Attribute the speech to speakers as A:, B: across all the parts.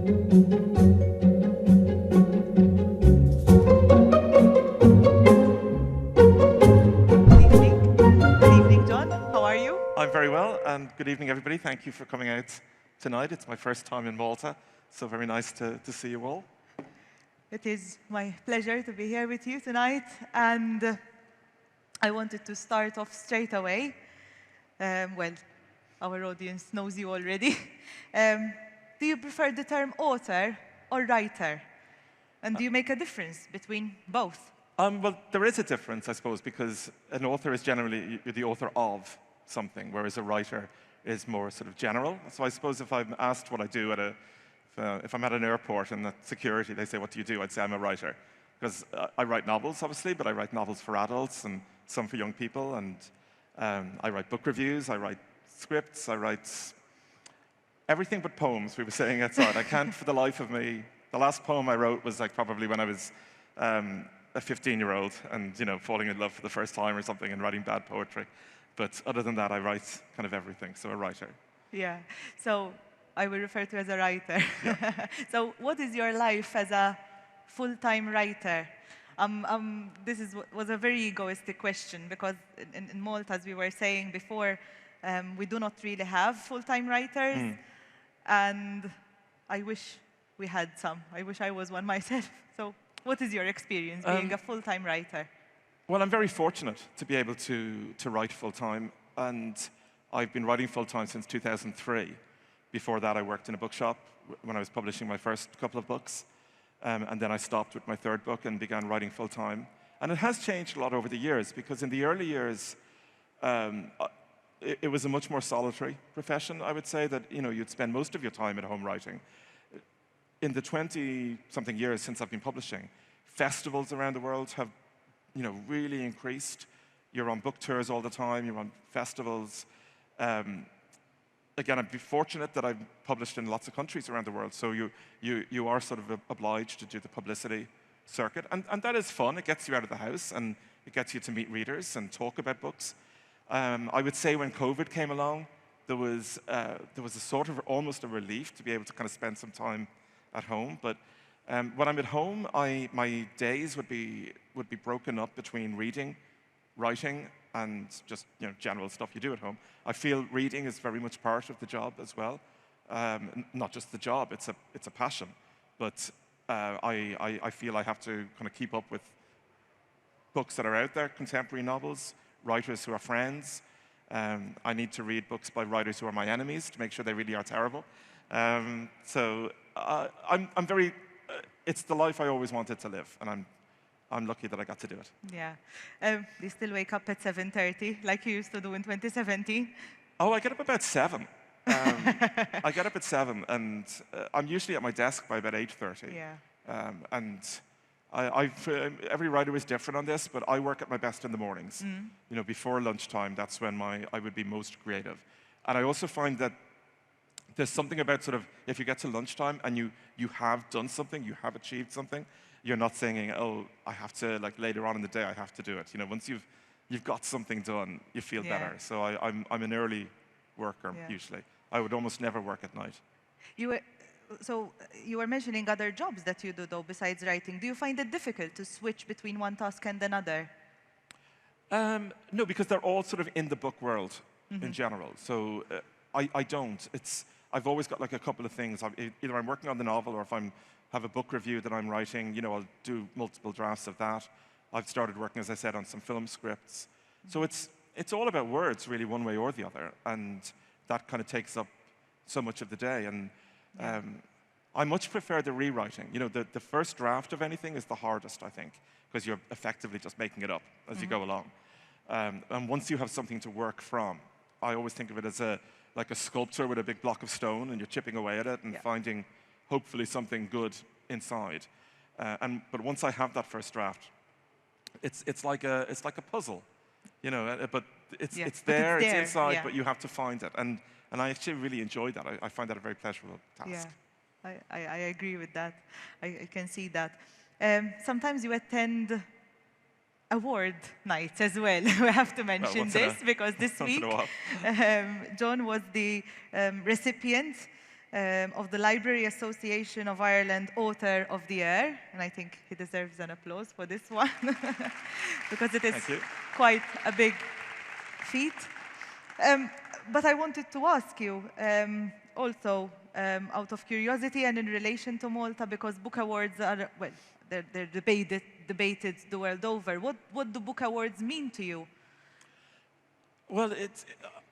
A: I'm very well, and good evening, everybody. Thank you for coming out tonight. It's my first time in Malta, so very nice to see you all.
B: It is my pleasure to be here with you tonight, and I wanted to start off straight away. Well, our audience knows you already. Do you prefer the term author or writer? And do you make a difference between both?
A: Well, there is a difference, I suppose, because an author is generally the author of something, whereas a writer is more sort of general. So I suppose if I'm asked what I do if I'm at an airport and at security, they say, what do you do? I'd say I'm a writer. Because I write novels, obviously, but I write novels for adults and some for young people. And I write book reviews, I write scripts, I write everything but poems, we were saying outside. I can't, for the life of me, the last poem I wrote was like probably when I was a 15-year-old and, you know, falling in love for the first time or something and writing bad poetry. But other than that, I write kind of everything, so a writer.
B: Yeah, so I will refer to as a writer.
A: Yeah.
B: So what is your life as a full-time writer? This was a very egoistic question, because in Malta, as we were saying before, we do not really have full-time writers, and I wish we had some. I wish I was one myself. So what is your experience being a full-time writer?
A: Well, I'm very fortunate to be able to write full-time, and I've been writing full-time since 2003. Before that, I worked in a bookshop when I was publishing my first couple of books, and then I stopped with my third book and began writing full-time. And it has changed a lot over the years, because in the early years, it was a much more solitary profession. I would say that, you know, you'd spend most of your time at home writing. In the 20-something years since I've been publishing, festivals around the world have, you know, really increased. You're on book tours all the time, you're on festivals. Again, I'd be fortunate that I've published in lots of countries around the world, so you are sort of obliged to do the publicity circuit. And that is fun. It gets you out of the house, and it gets you to meet readers and talk about books. I would say when COVID came along, there was a sort of almost a relief to be able to kind of spend some time at home. But when I'm at home, my days would be broken up between reading, writing, and just, you know, general stuff you do at home. I feel reading is very much part of the job as well. Not just the job; it's a passion. But I feel I have to kind of keep up with books that are out there, contemporary novels, writers who are friends. I need to read books by writers who are my enemies to make sure they really are terrible. So I'm very. It's the life I always wanted to live, and I'm lucky that I got to do it.
B: Yeah. You still wake up at 7:30, like you used to do in 2017?
A: Oh, I get up about 7. I get up at 7, and I'm usually at my desk by about 8:30.
B: Yeah.
A: And every writer is different on this, but I work at my best in the mornings. You know, before lunchtime, that's when I would be most creative. And I also find that there's something about sort of, if you get to lunchtime and you have done something, you have achieved something, you're not saying, oh, I have to, like, later on in the day, I have to do it. You know, once you've got something done, you feel better. So I'm an early worker, usually. I would almost never work at night.
B: So you were mentioning other jobs that you do, though, besides writing. Do you find it difficult to switch between one task and another?
A: No, because they're all sort of in the book world in general. So I don't. I've always got like a couple of things. Either I'm working on the novel, or if I have a book review that I'm writing, you know, I'll do multiple drafts of that. I've started working, as I said, on some film scripts. So it's all about words, really, one way or the other, and that kind of takes up so much of the day. And I much prefer the rewriting. You know, the first draft of anything is the hardest, I think, because you're effectively just making it up as you go along. And once you have something to work from, I always think of it as like a sculptor with a big block of stone, and you're chipping away at it and finding, hopefully, something good inside. But once I have that first draft, it's like a puzzle, you know. But it's there, it's inside, but you have to find it. And I actually really enjoy that. I find that a very pleasurable task.
B: Yeah, I agree with that. I can see that. Sometimes you attend award nights as well. We have to mention this because this week John was the recipient of the Library Association of Ireland Author of the Year, and I think he deserves an applause for this one, because it is quite a big feat. But I wanted to ask you, also, out of curiosity and in relation to Malta, because book awards are, well, they're debated the world over. What do book awards mean to you?
A: Well,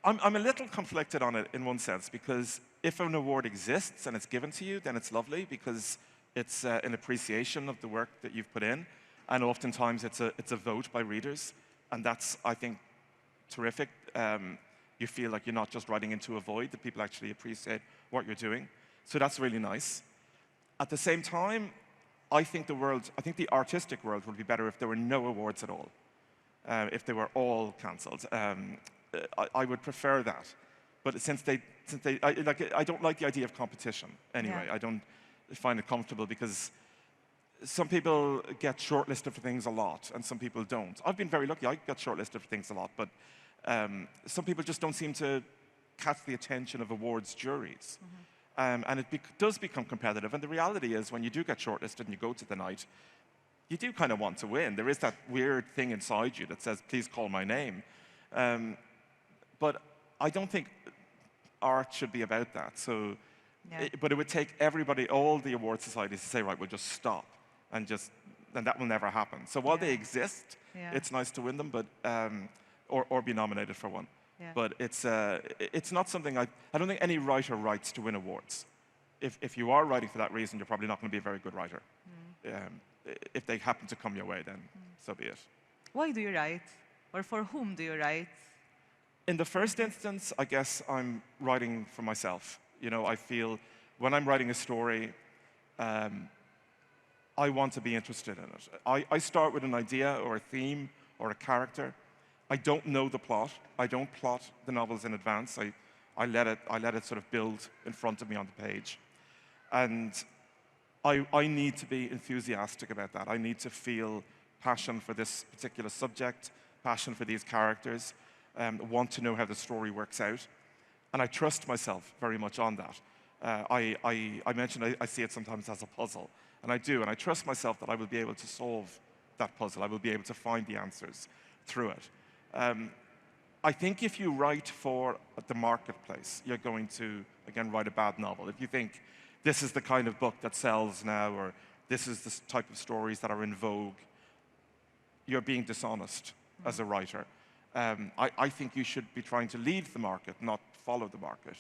A: I'm a little conflicted on it in one sense, because if an award exists and it's given to you, then it's lovely because it's an appreciation of the work that you've put in, and oftentimes it's a vote by readers, and that's, I think, terrific. You feel like you're not just writing into a void, that people actually appreciate what you're doing. So that's really nice. At the same time, I think the artistic world would be better if there were no awards at all, if they were all cancelled. I would prefer that. But I don't like the idea of competition anyway. Yeah. I don't find it comfortable because some people get shortlisted for things a lot and some people don't. I've been very lucky. I got shortlisted for things a lot, but some people just don't seem to catch the attention of awards juries. Mm-hmm. And it does become competitive. And the reality is when you do get shortlisted and you go to the night, you do kind of want to win. There is that weird thing inside you that says, please call my name. But I don't think art should be about that. So, yeah. But it would take everybody, all the award societies, to say, right, we'll just stop, and that will never happen. So while they exist, it's nice to win them, but or be nominated for one. Yeah. But it's not something I don't think any writer writes to win awards. If you are writing for that reason, you're probably not going to be a very good writer. If they happen to come your way, then so be it.
B: Why do you write, or for whom do you write?
A: In the first instance, I guess I'm writing for myself. You know, I feel when I'm writing a story, I want to be interested in it. I start with an idea or a theme or a character. I don't know the plot. I don't plot the novels in advance. I let it sort of build in front of me on the page. And I need to be enthusiastic about that. I need to feel passion for this particular subject, passion for these characters, want to know how the story works out. And I trust myself very much on that. I mentioned I see it sometimes as a puzzle, and I do. And I trust myself that I will be able to solve that puzzle. I will be able to find the answers through it. I think if you write for the marketplace, you're going to, again, write a bad novel. If you think this is the kind of book that sells now, or this is the type of stories that are in vogue, you're being dishonest as a writer. I think you should be trying to lead the market, not follow the market.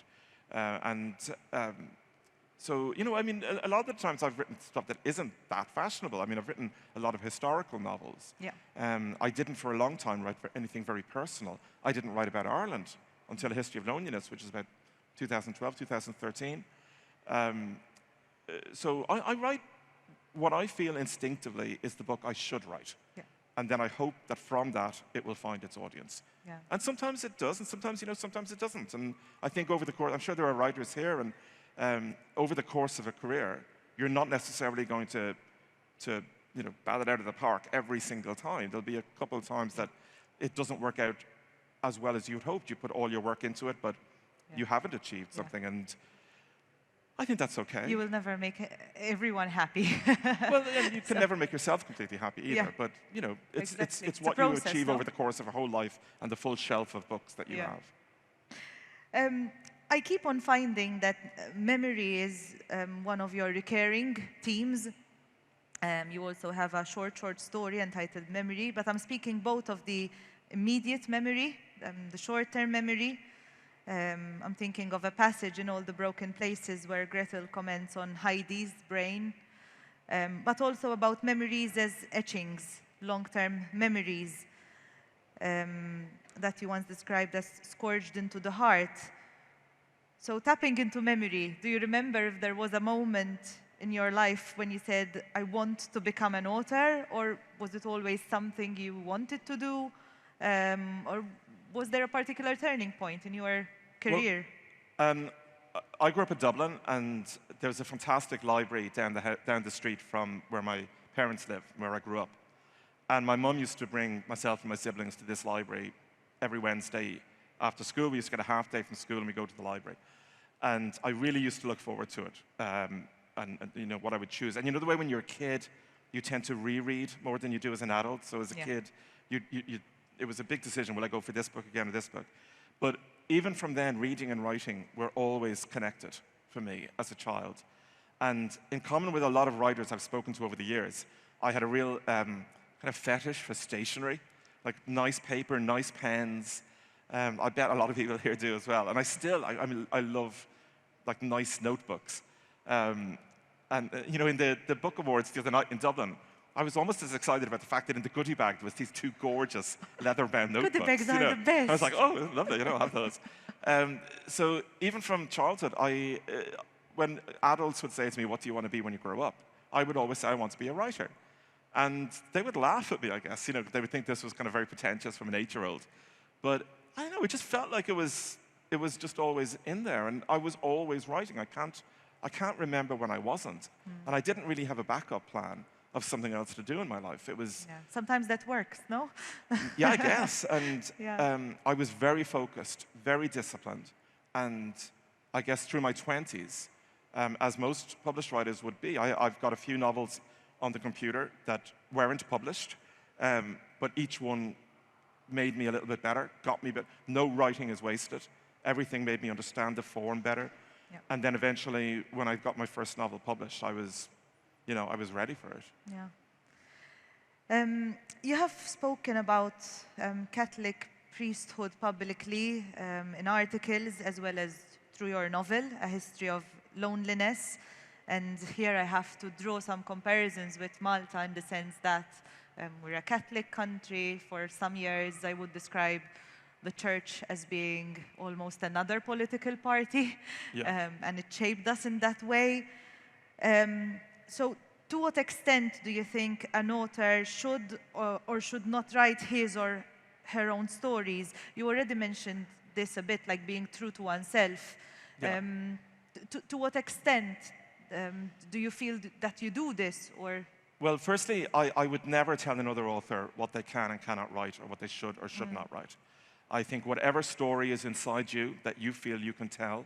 A: So, you know, I mean, a lot of the times I've written stuff that isn't that fashionable. I mean, I've written a lot of historical novels. Yeah. I didn't for a long time write for anything very personal. I didn't write about Ireland until A History of Loneliness, which is about 2012, 2013. So I write what I feel instinctively is the book I should write. Yeah. And then I hope that from that, it will find its audience. Yeah. And sometimes it does, and sometimes, you know, sometimes it doesn't. And I think over the course, I'm sure there are writers here, and over the course of a career, you're not necessarily going to you know, bat it out of the park every single time. There'll be a couple of times that it doesn't work out as well as you'd hoped. You put all your work into it, but you haven't achieved something. And I think that's okay.
B: You will never make everyone happy.
A: Well, you can never make yourself completely happy either. Yeah. But you know, it's what process, you achieve over the course of a whole life and the full shelf of books that you have.
B: I keep on finding that memory is one of your recurring themes. You also have a short story entitled Memory, but I'm speaking both of the immediate memory, the short-term memory. I'm thinking of a passage in All the Broken Places where Gretel comments on Heidi's brain, but also about memories as etchings, long-term memories that you once described as scourged into the heart. So tapping into memory, do you remember if there was a moment in your life when you said, I want to become an author, or was it always something you wanted to do? Or was there a particular turning point in your career?
A: Well, I grew up in Dublin, and there's a fantastic library down the street from where my parents live, where I grew up. And my mum used to bring myself and my siblings to this library every Wednesday after school. We used to get a half day from school and we go to the library. And I really used to look forward to it, and you know, what I would choose. And you know the way when you're a kid, you tend to reread more than you do as an adult. So as a kid, it was a big decision, will I go for this book again or this book? But even from then, reading and writing were always connected for me as a child. And in common with a lot of writers I've spoken to over the years, I had a real kind of fetish for stationery, like nice paper, nice pens. I bet a lot of people here do as well. And I love like nice notebooks. You know, in the book awards the other night in Dublin, I was almost as excited about the fact that in the goodie bag there was these 2 gorgeous leather-bound notebooks.
B: Goodie bags are the best.
A: I was like, oh, lovely, you know, I'll have those. So even from childhood, when adults would say to me, what do you want to be when you grow up? I would always say, I want to be a writer. And they would laugh at me, I guess. You know, they would think this was kind of very pretentious from an 8-year-old. But I don't know, it just felt like it was just always in there. And I was always writing. I can't remember when I wasn't. And I didn't really have a backup plan of something else to do in my life. It was...
B: Yeah. Sometimes that works, no?
A: Yeah, I guess. And I was very focused, very disciplined. And I guess through my 20s, as most published writers would be, I've got a few novels on the computer that weren't published, but each one made me a little bit better, got me better. No writing is wasted. Everything made me understand the form better. Yep. And then eventually, when I got my first novel published, I was ready for it.
B: Yeah. You have spoken about Catholic priesthood publicly in articles, as well as through your novel, A History of Loneliness. And here I have to draw some comparisons with Malta in the sense that we're a Catholic country. For some years, I would describe the church as being almost another political party, and it shaped us in that way. So to what extent do you think an author should or should not write his or her own stories? You already mentioned this a bit, like being true to oneself.
A: Yeah.
B: To what extent do you feel that you do this? Or
A: Well, firstly, I would never tell another author what they can and cannot write, or what they should or should not write. I think whatever story is inside you that you feel you can tell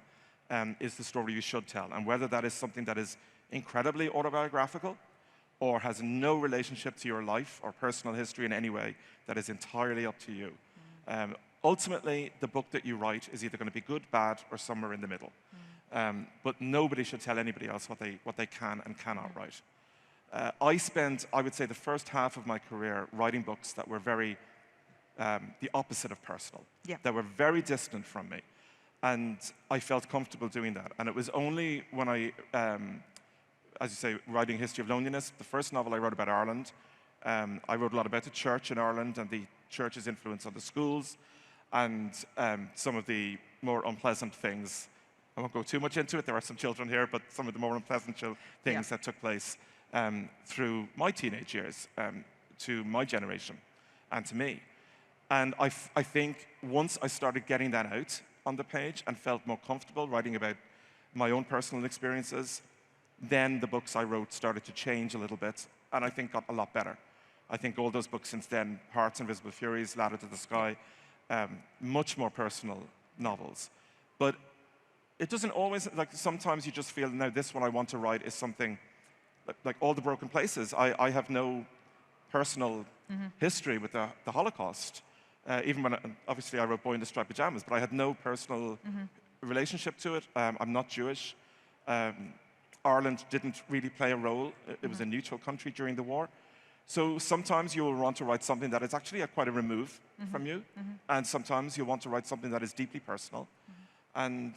A: is the story you should tell. And whether that is something that is incredibly autobiographical or has no relationship to your life or personal history in any way, that is entirely up to you. Ultimately, the book that you write is either going to be good, bad, or somewhere in the middle. But nobody should tell anybody else what they can and cannot write. I spent, I would say, the first half of my career writing books that were very the opposite of personal.
B: Yeah.
A: That were very distant from me. And I felt comfortable doing that. And it was only when I, as you say, writing History of Loneliness, the first novel I wrote about Ireland, I wrote a lot about the church in Ireland and the church's influence on the schools and some of the more unpleasant things. I won't go too much into it, there are some children here, but some of the more unpleasant things that took place through my teenage years, to my generation and to me. And I think once I started getting that out on the page and felt more comfortable writing about my own personal experiences, then the books I wrote started to change a little bit, and I think got a lot better. I think all those books since then, Hearts, Invisible Furies, Ladder to the Sky, much more personal novels. But it doesn't always, like sometimes you just feel, no, this one I want to write is something, like All the Broken Places. I have no personal history with the Holocaust. Even when, obviously I wrote Boyne, the Striped Pyjamas, but I had no personal relationship to it. I'm not Jewish. Ireland didn't really play a role. It was a neutral country during the war. So sometimes you will want to write something that is actually quite a remove from you, and sometimes you want to write something that is deeply personal. And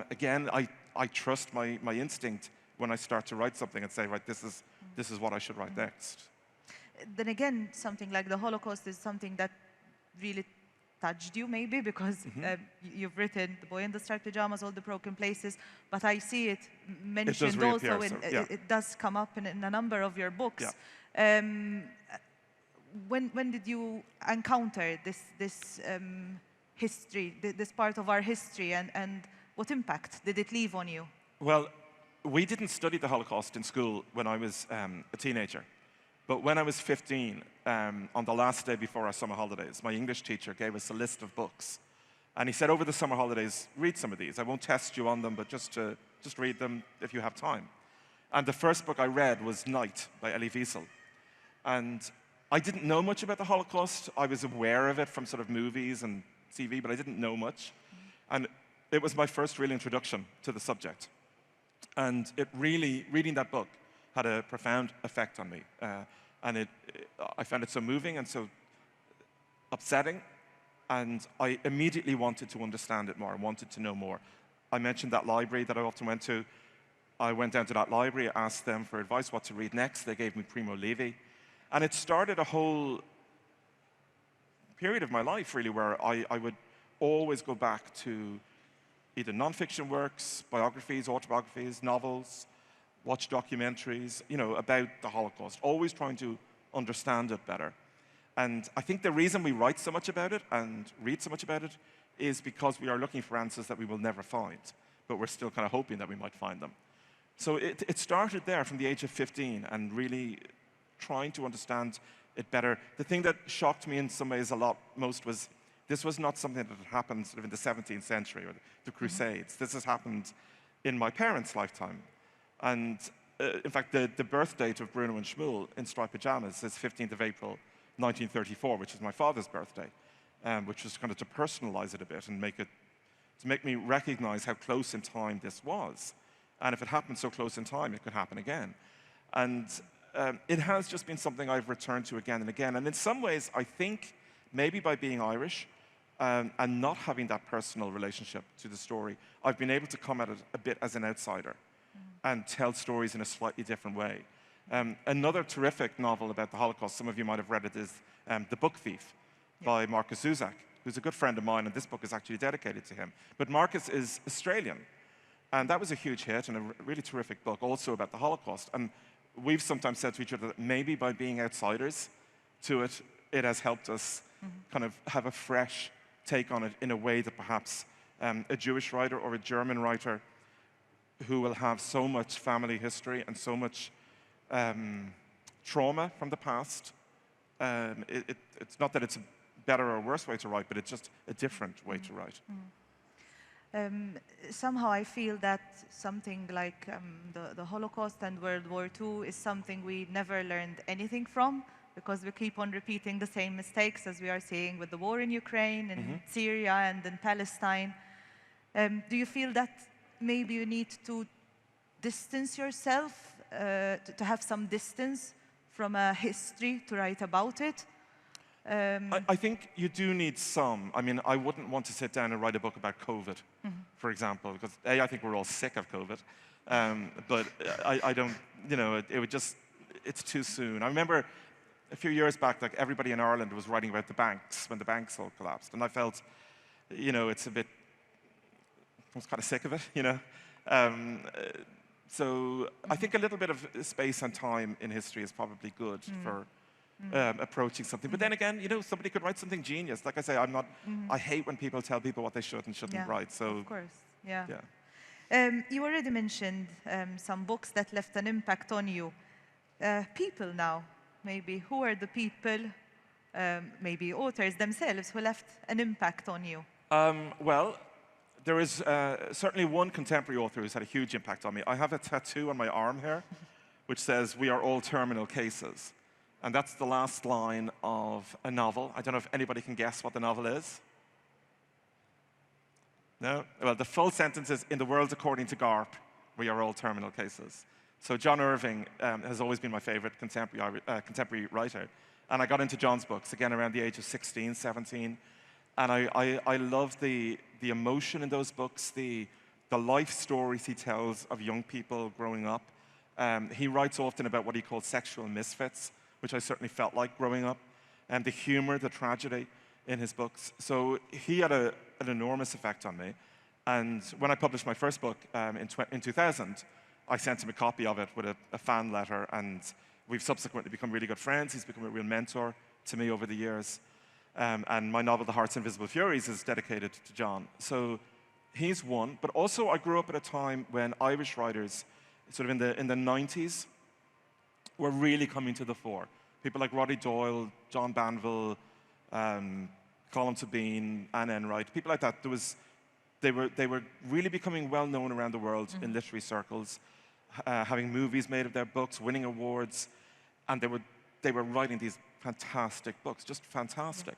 A: again, I trust my instinct when I start to write something and say, right, this is what I should write next.
B: Then again, something like the Holocaust is something that really touched you, maybe, because you've written The Boy in the Striped Pyjamas, All the Broken Places, but I see it mentioned also, it does come up in a number of your books.
A: Yeah.
B: When did you encounter this history, this part of our history, and what impact did it leave on you? Well,
A: we didn't study the Holocaust in school when I was a teenager. But when I was 15, on the last day before our summer holidays, my English teacher gave us a list of books And he said, over the summer holidays, read some of these. I won't test you on them, but just read them if you have time. And the first book I read was Night by Elie Wiesel. And I didn't know much about the Holocaust. I was aware of it from sort of movies and TV, but I didn't know much. And it was my first real introduction to the subject. And it really, reading that book had a profound effect on me. And I found it so moving and so upsetting. And I immediately wanted to understand it more. I wanted to know more. I mentioned that library that I often went to. I went down to that library, asked them for advice, what to read next. They gave me Primo Levi. And it started a whole period of my life, really, where I would always go back to either nonfiction works, biographies, autobiographies, novels, watch documentaries, about the Holocaust, always trying to understand it better. And I think the reason we write so much about it and read so much about it is because we are looking for answers that we will never find, but we're still kind of hoping that we might find them. So it started there from the age of 15 and really trying to understand it better. The thing that shocked me in some ways most was this was not something that had happened sort of in the 17th century or the Crusades. This has happened in my parents' lifetime. And in fact, the birth date of Bruno and Shmuel in Striped Pyjamas is 15th of April, 1934, which is my father's birthday, which was kind of to personalize it a bit and to make me recognize how close in time this was. And if it happened so close in time, it could happen again. And it has just been something I've returned to again and again. And in some ways, I think maybe by being Irish and not having that personal relationship to the story, I've been able to come at it a bit as an outsider and tell stories in a slightly different way. Another terrific novel about the Holocaust, some of you might have read it, is The Book Thief by Marcus Zusak, who's a good friend of mine, and this book is actually dedicated to him. But Marcus is Australian, and that was a huge hit and a really terrific book also about the Holocaust. And we've sometimes said to each other that maybe by being outsiders to it, it has helped us kind of have a fresh take on it in a way that perhaps a Jewish writer or a German writer who will have so much family history and so much trauma from the past. It's not that it's a better or worse way to write, but it's just a different way to write.
B: Somehow I feel that something like the Holocaust and World War II is something we never learned anything from, because we keep on repeating the same mistakes as we are seeing with the war in Ukraine, in Syria, and in Palestine. Do you feel that maybe you need to distance yourself, to have some distance from a history to write about it?
A: I think you do need some. I mean, I wouldn't want to sit down and write a book about COVID, for example, because I think we're all sick of COVID. But I don't, it would just, it's too soon. I remember a few years back, like everybody in Ireland was writing about the banks when the banks all collapsed. And I felt, it's a bit, I was kind of sick of it, So I think a little bit of space and time in history is probably good for approaching something. But then again, somebody could write something genius. Like I say, I'm not, I hate when people tell people what they should and shouldn't write. So,
B: of course, yeah. You already mentioned some books that left an impact on you. People now, maybe. Who are the people, maybe authors themselves, who left an impact on you?
A: Well, there is certainly one contemporary author who's had a huge impact on me. I have a tattoo on my arm here, which says, "We are all terminal cases." And that's the last line of a novel. I don't know if anybody can guess what the novel is. No? Well, the full sentence is, "In the world according to Garp, we are all terminal cases." So John Irving has always been my favorite contemporary writer. And I got into John's books, again, around the age of 16, 17. And I love the emotion in those books, the life stories he tells of young people growing up. He writes often about what he calls sexual misfits, which I certainly felt like growing up, and the humor, the tragedy in his books. So he had an enormous effect on me. And when I published my first book in 2000, I sent him a copy of it with a fan letter, and we've subsequently become really good friends. He's become a real mentor to me over the years. And my novel, The Heart's Invisible Furies, is dedicated to John. So he's one, but also I grew up at a time when Irish writers, sort of in the 90s, were really coming to the fore. People like Roddy Doyle, John Banville, Colin Sabine, Anne Enright, people like that. They were really becoming well known around the world in literary circles, having movies made of their books, winning awards, and they were writing these fantastic books, just fantastic.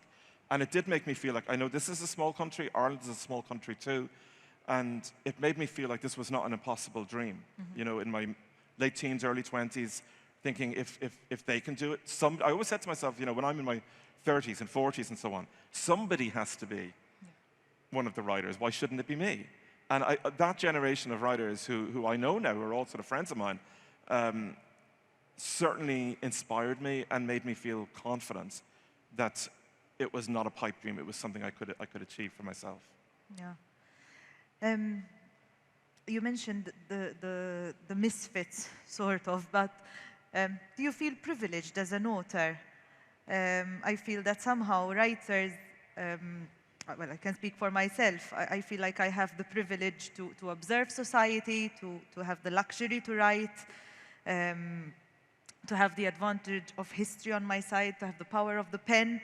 A: And it did make me feel like, I know this is a small country, Ireland is a small country too, and it made me feel like this was not an impossible dream. You know, in my late teens, early 20s, thinking if they can do it, I always said to myself, you know, when I'm in my 30s and 40s and so on, somebody has to be one of the writers. Why shouldn't it be me? And that generation of writers who I know now, who are all sort of friends of mine, certainly inspired me and made me feel confident that it was not a pipe dream, it was something I could achieve for myself.
B: Yeah. You mentioned the misfits, sort of, but do you feel privileged as an author? I feel that somehow writers, well, I can speak for myself, I feel like I have the privilege to observe society, to have the luxury to write, to have the advantage of history on my side, to have the power of the pen.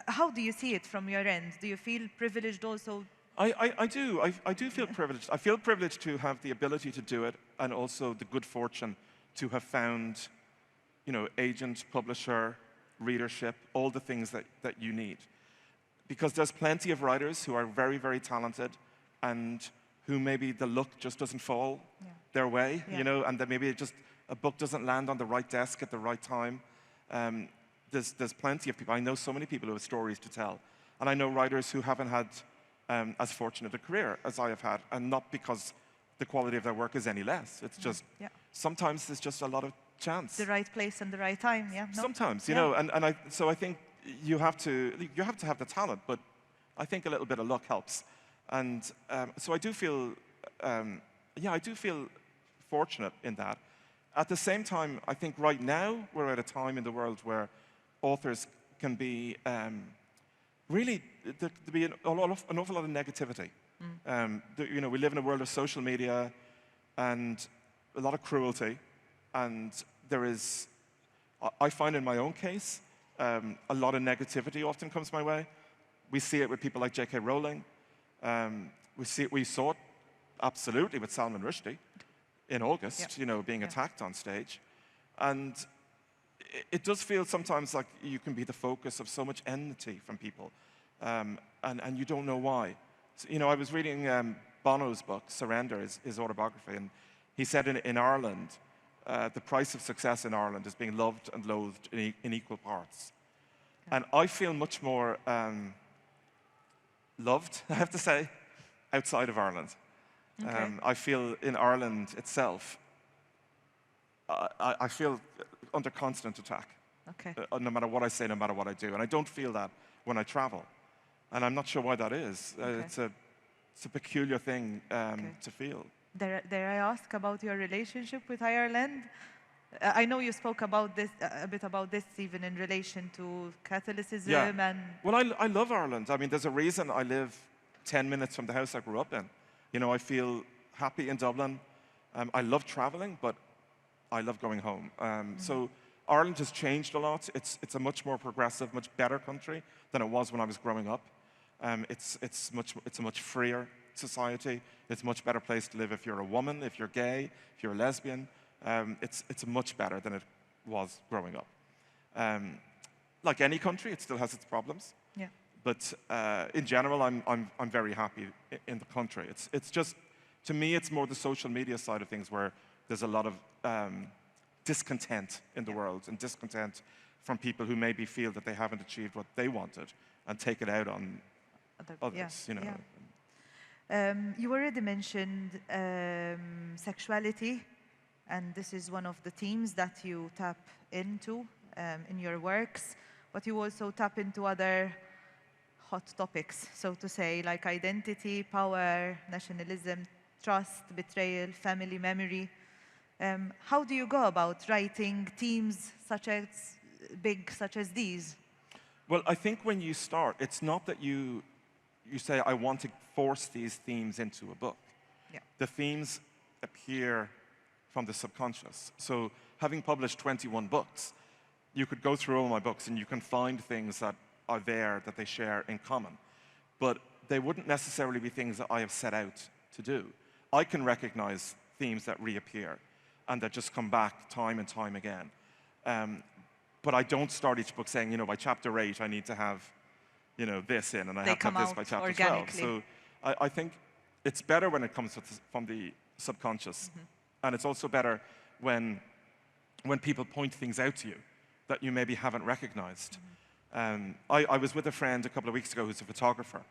B: How do you see it from your end? Do you feel privileged also?
A: I do. I do feel privileged. I feel privileged to have the ability to do it, and also the good fortune to have found, you know, agent, publisher, readership, all the things that you need. Because there's plenty of writers who are very, very talented and who maybe the luck just doesn't fall their way, you know, and that maybe a book doesn't land on the right desk at the right time. There's plenty of people. I know so many people who have stories to tell. And I know writers who haven't had as fortunate a career as I have had, and not because the quality of their work is any less. It's just, sometimes there's just a lot of chance.
B: The right place and the right time, No?
A: Sometimes, you know, so I think you have to have the talent, but I think a little bit of luck helps. And so I do feel, I do feel fortunate in that. At the same time, I think right now we're at a time in the world where authors can be, really, there can be an awful lot of negativity. You know, we live in a world of social media and a lot of cruelty, and there is, I find in my own case, a lot of negativity often comes my way. We see it with people like J.K. Rowling. We saw it absolutely with Salman Rushdie in August, you know, being attacked on stage. And it does feel sometimes like you can be the focus of so much enmity from people, and you don't know why. So, you know, I was reading Bono's book, Surrender, his autobiography, and he said in Ireland, the price of success in Ireland is being loved and loathed in equal parts. And I feel much more loved, I have to say, outside of Ireland. I feel in Ireland itself, I feel under constant attack. No matter what I say, no matter what I do. And I don't feel that when I travel. And I'm not sure why that is. It's a peculiar thing to feel.
B: Dare I ask about your relationship with Ireland? I know you spoke about this, a bit about this even in relation to Catholicism and...
A: Well, I love Ireland. I mean, there's a reason I live 10 minutes from the house I grew up in. You know, I feel happy in Dublin. I love traveling, but I love going home. So Ireland has changed a lot. It's a much more progressive, much better country than it was when I was growing up. It's a much freer society. It's a much better place to live if you're a woman, if you're gay, if you're a lesbian. It's much better than it was growing up. Like any country, it still has its problems. But in general, I'm very happy in the country. It's just, to me, it's more the social media side of things where there's a lot of discontent in the world, and discontent from people who maybe feel that they haven't achieved what they wanted and take it out on others, you know.
B: You already mentioned sexuality, and this is one of the themes that you tap into in your works, but you also tap into other hot topics, so to say, like identity, power, nationalism, trust, betrayal, family memory. How do you go about writing themes such as these?
A: Well, I think when you start, it's not that you say, I want to force these themes into a book. The themes appear from the subconscious. So having published 21 books, you could go through all my books and you can find things that are there that they share in common. But they wouldn't necessarily be things that I have set out to do. I can recognize themes that reappear and that just come back time and time again. But I don't start each book saying, by chapter 8, I need to have, this in, and I have to have this by chapter 12. So I think it's better when it comes from the subconscious. And it's also better when people point things out to you that you maybe haven't recognized. I was with a friend a couple of weeks ago who's a photographer,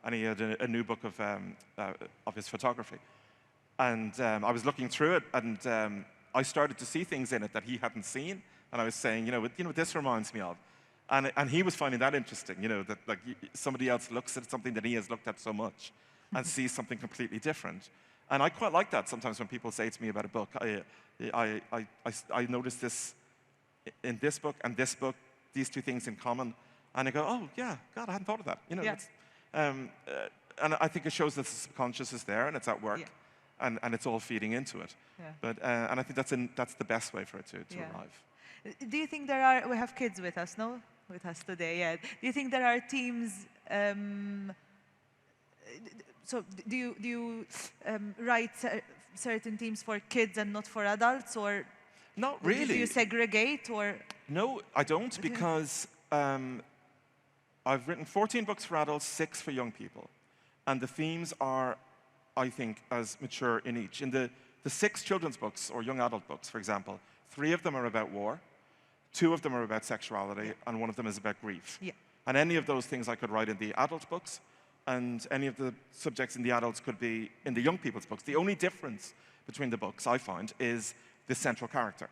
A: and he had a new book of his photography. And I was looking through it, and I started to see things in it that he hadn't seen, and I was saying, what this reminds me of. And he was finding that interesting, that like somebody else looks at something that he has looked at so much and sees something completely different. And I quite like that sometimes when people say to me about a book. I noticed this in this book and this book, these two things in common. And I go, oh, yeah, God, I hadn't thought of that. And I think it shows that the subconscious is there and it's at work, and it's all feeding into it. And I think that's the best way for it to arrive.
B: Do you think we have kids with us, no? With us today, yeah. Do you think there are teams, so do you write certain themes for kids and not for adults, or
A: not really?
B: Do you segregate, or?
A: No, I don't, because I've written 14 books for adults, 6 for young people, and the themes are, I think, as mature in each. In the 6 children's books or young adult books, for example, 3 of them are about war, 2 of them are about sexuality, and 1 of them is about grief. And any of those things I could write in the adult books, and any of the subjects in the adults could be in the young people's books. The only difference between the books, I find, is the central character.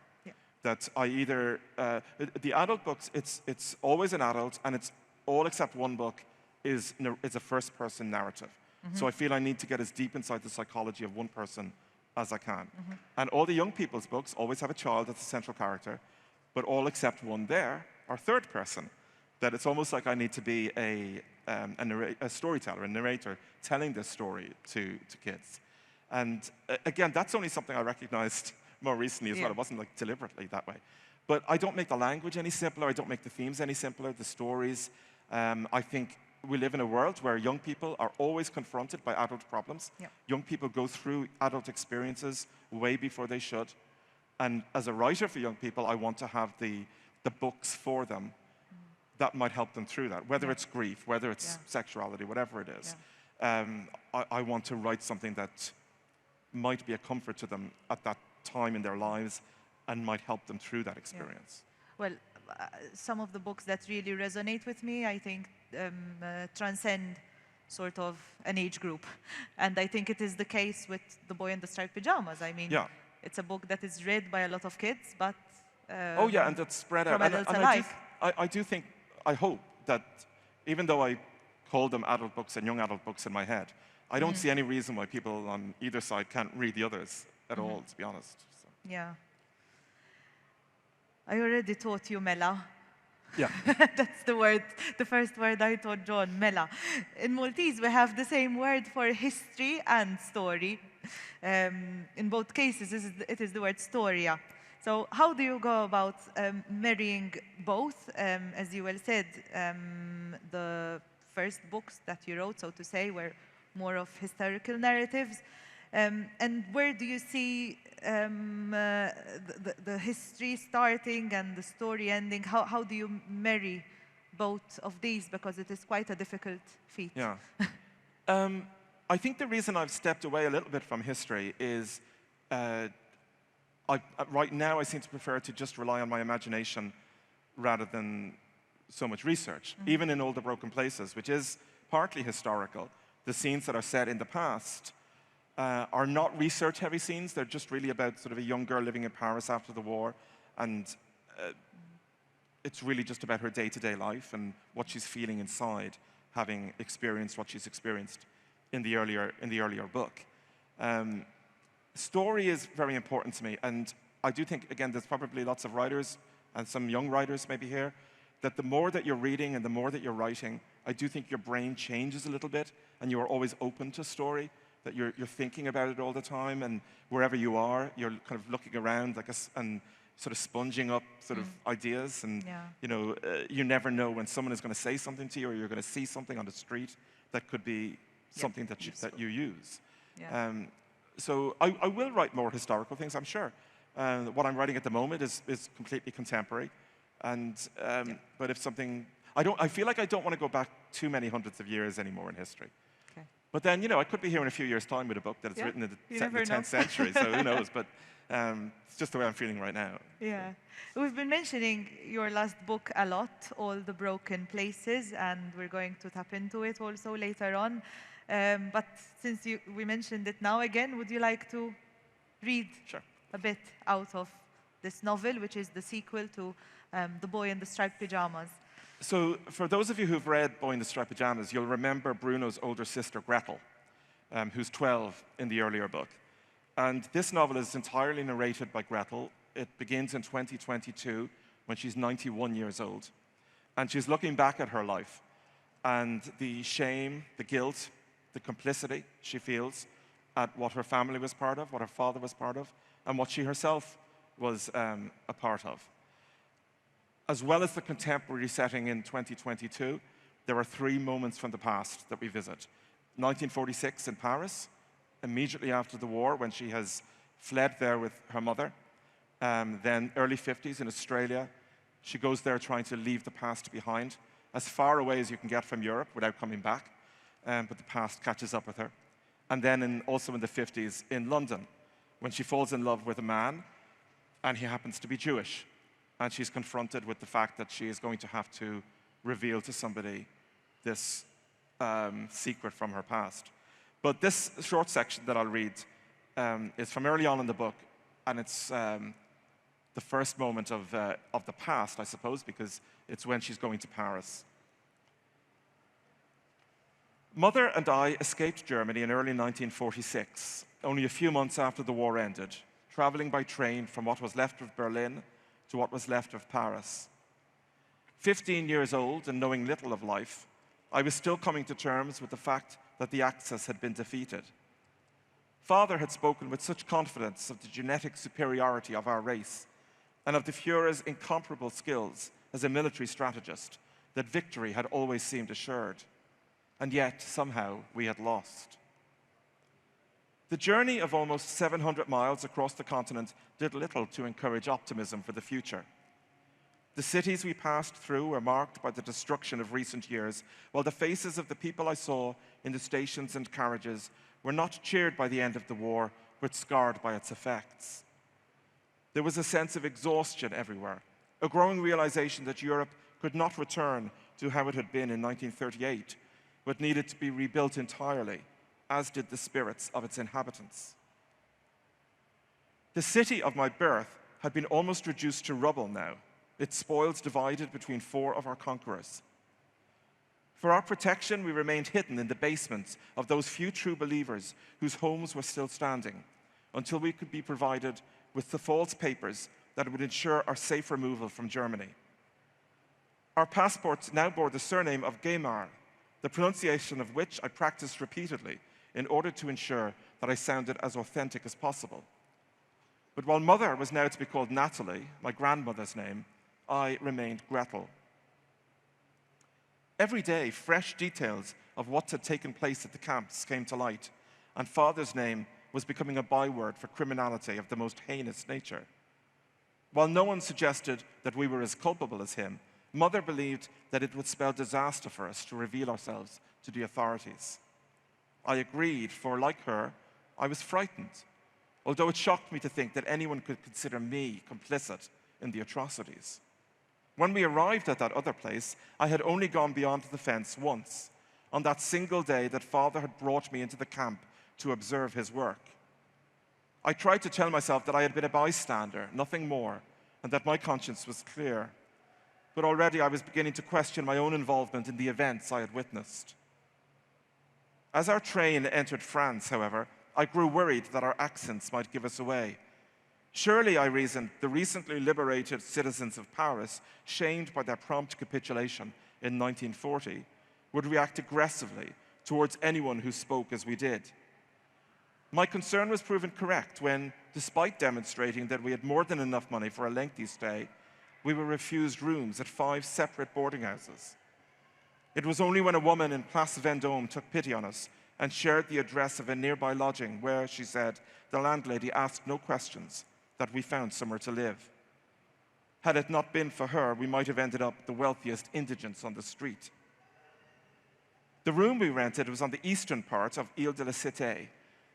A: That I either, the adult books, it's always an adult, and it's all except one book is a first-person narrative. So I feel I need to get as deep inside the psychology of one person as I can. And all the young people's books always have a child that's the central character, but all except one there are third person. That it's almost like I need to be a storyteller, a narrator, telling this story to kids. And again, that's only something I recognized more recently as well. It wasn't like deliberately that way. But I don't make the language any simpler. I don't make the themes any simpler, the stories. I think we live in a world where young people are always confronted by adult problems. Young people go through adult experiences way before they should. And as a writer for young people, I want to have the books for them that might help them through that, whether it's grief, whether it's sexuality, whatever it is. I want to write something that might be a comfort to them at that time in their lives and might help them through that experience.
B: Well, some of the books that really resonate with me, I think, transcend sort of an age group. And I think it is the case with The Boy in the Striped Pyjamas. I mean, it's a book that is read by a lot of kids, but
A: and that's spread out.
B: From adults alike.
A: I do think, I hope that even though I call them adult books and young adult books in my head, I don't see any reason why people on either side can't read the others at all, to be honest. So.
B: Yeah. I already taught you mela.
A: Yeah.
B: That's the word, the first word I taught John, mela. In Maltese, we have the same word for history and story. In both cases, it is the word storia. So how do you go about marrying both? As you well said, the first books that you wrote, so to say, were more of historical narratives. And where do you see the history starting and the story ending? How do you marry both of these? Because it is quite a difficult feat.
A: Yeah. I think the reason I've stepped away a little bit from history is right now I seem to prefer to just rely on my imagination rather than so much research. Even in All the Broken Places, which is partly historical, the scenes that are set in the past are not research-heavy scenes. They're just really about sort of a young girl living in Paris after the war, and it's really just about her day-to-day life and what she's feeling inside, having experienced what she's experienced in the earlier book. Story is very important to me, and I do think, again, there's probably lots of writers, and some young writers maybe here, that the more that you're reading and the more that you're writing, I do think your brain changes a little bit, and you are always open to story, that you're thinking about it all the time, and wherever you are, you're kind of looking around and sort of sponging up sort of ideas. And,
B: Yeah.
A: you know, you never know when someone is going to say something to you or you're going to see something on the street that could be something that you use.
B: Yeah.
A: So I will write more historical things, I'm sure. What I'm writing at the moment is completely contemporary. And, but if something, I feel like I don't want to go back too many hundreds of years anymore in history.
B: Okay.
A: But then, you know, I could be here in a few years' time with a book that is written in the, set in the 10th century, so who knows? But it's just the way I'm feeling right now.
B: Yeah. We've been mentioning your last book a lot, All the Broken Places, and we're going to tap into it also later on. But since we mentioned it now again, would you like to read a bit out of this novel, which is the sequel to The Boy in the Striped Pyjamas?
A: So for those of you who've read Boy in the Striped Pyjamas, you'll remember Bruno's older sister, Gretel, who's 12 in the earlier book. And this novel is entirely narrated by Gretel. It begins in 2022, when she's 91 years old. And she's looking back at her life and the shame, the guilt, the complicity she feels at what her family was part of, what her father was part of, and what she herself was a part of. As well as the contemporary setting in 2022, there are 3 moments from the past that we visit. 1946 in Paris, immediately after the war, when she has fled there with her mother. Then early 50s in Australia. She goes there trying to leave the past behind, as far away as you can get from Europe without coming back. But the past catches up with her. And then also in the 50s in London, when she falls in love with a man, and he happens to be Jewish. And she's confronted with the fact that she is going to have to reveal to somebody this secret from her past. But this short section that I'll read is from early on in the book, and it's the first moment of the past, I suppose, because it's when she's going to Paris. Mother and I escaped Germany in early 1946, only a few months after the war ended, traveling by train from what was left of Berlin to what was left of Paris. 15 years old and knowing little of life, I was still coming to terms with the fact that the Axis had been defeated. Father had spoken with such confidence of the genetic superiority of our race and of the Führer's incomparable skills as a military strategist that victory had always seemed assured. And yet, somehow, we had lost. The journey of almost 700 miles across the continent did little to encourage optimism for the future. The cities we passed through were marked by the destruction of recent years, while the faces of the people I saw in the stations and carriages were not cheered by the end of the war, but scarred by its effects. There was a sense of exhaustion everywhere, a growing realization that Europe could not return to how it had been in 1938, but needed to be rebuilt entirely, as did the spirits of its inhabitants. The city of my birth had been almost reduced to rubble now, its spoils divided between 4 of our conquerors. For our protection, we remained hidden in the basements of those few true believers whose homes were still standing, until we could be provided with the false papers that would ensure our safe removal from Germany. Our passports now bore the surname of Gaimar, the pronunciation of which I practiced repeatedly in order to ensure that I sounded as authentic as possible. But while Mother was now to be called Natalie, my grandmother's name, I remained Gretel. Every day, fresh details of what had taken place at the camps came to light, and Father's name was becoming a byword for criminality of the most heinous nature. While no one suggested that we were as culpable as him, Mother believed that it would spell disaster for us to reveal ourselves to the authorities. I agreed, for like her, I was frightened, although it shocked me to think that anyone could consider me complicit in the atrocities. When we arrived at that other place, I had only gone beyond the fence once, on that single day that Father had brought me into the camp to observe his work. I tried to tell myself that I had been a bystander, nothing more, and that my conscience was clear. But already I was beginning to question my own involvement in the events I had witnessed. As our train entered France, however, I grew worried that our accents might give us away. Surely, I reasoned, the recently liberated citizens of Paris, shamed by their prompt capitulation in 1940, would react aggressively towards anyone who spoke as we did. My concern was proven correct when, despite demonstrating that we had more than enough money for a lengthy stay, we were refused rooms at 5 separate boarding houses. It was only when a woman in Place Vendôme took pity on us and shared the address of a nearby lodging where, she said, the landlady asked no questions, that we found somewhere to live. Had it not been for her, we might have ended up the wealthiest indigents on the street. The room we rented was on the eastern part of Ile de la Cité,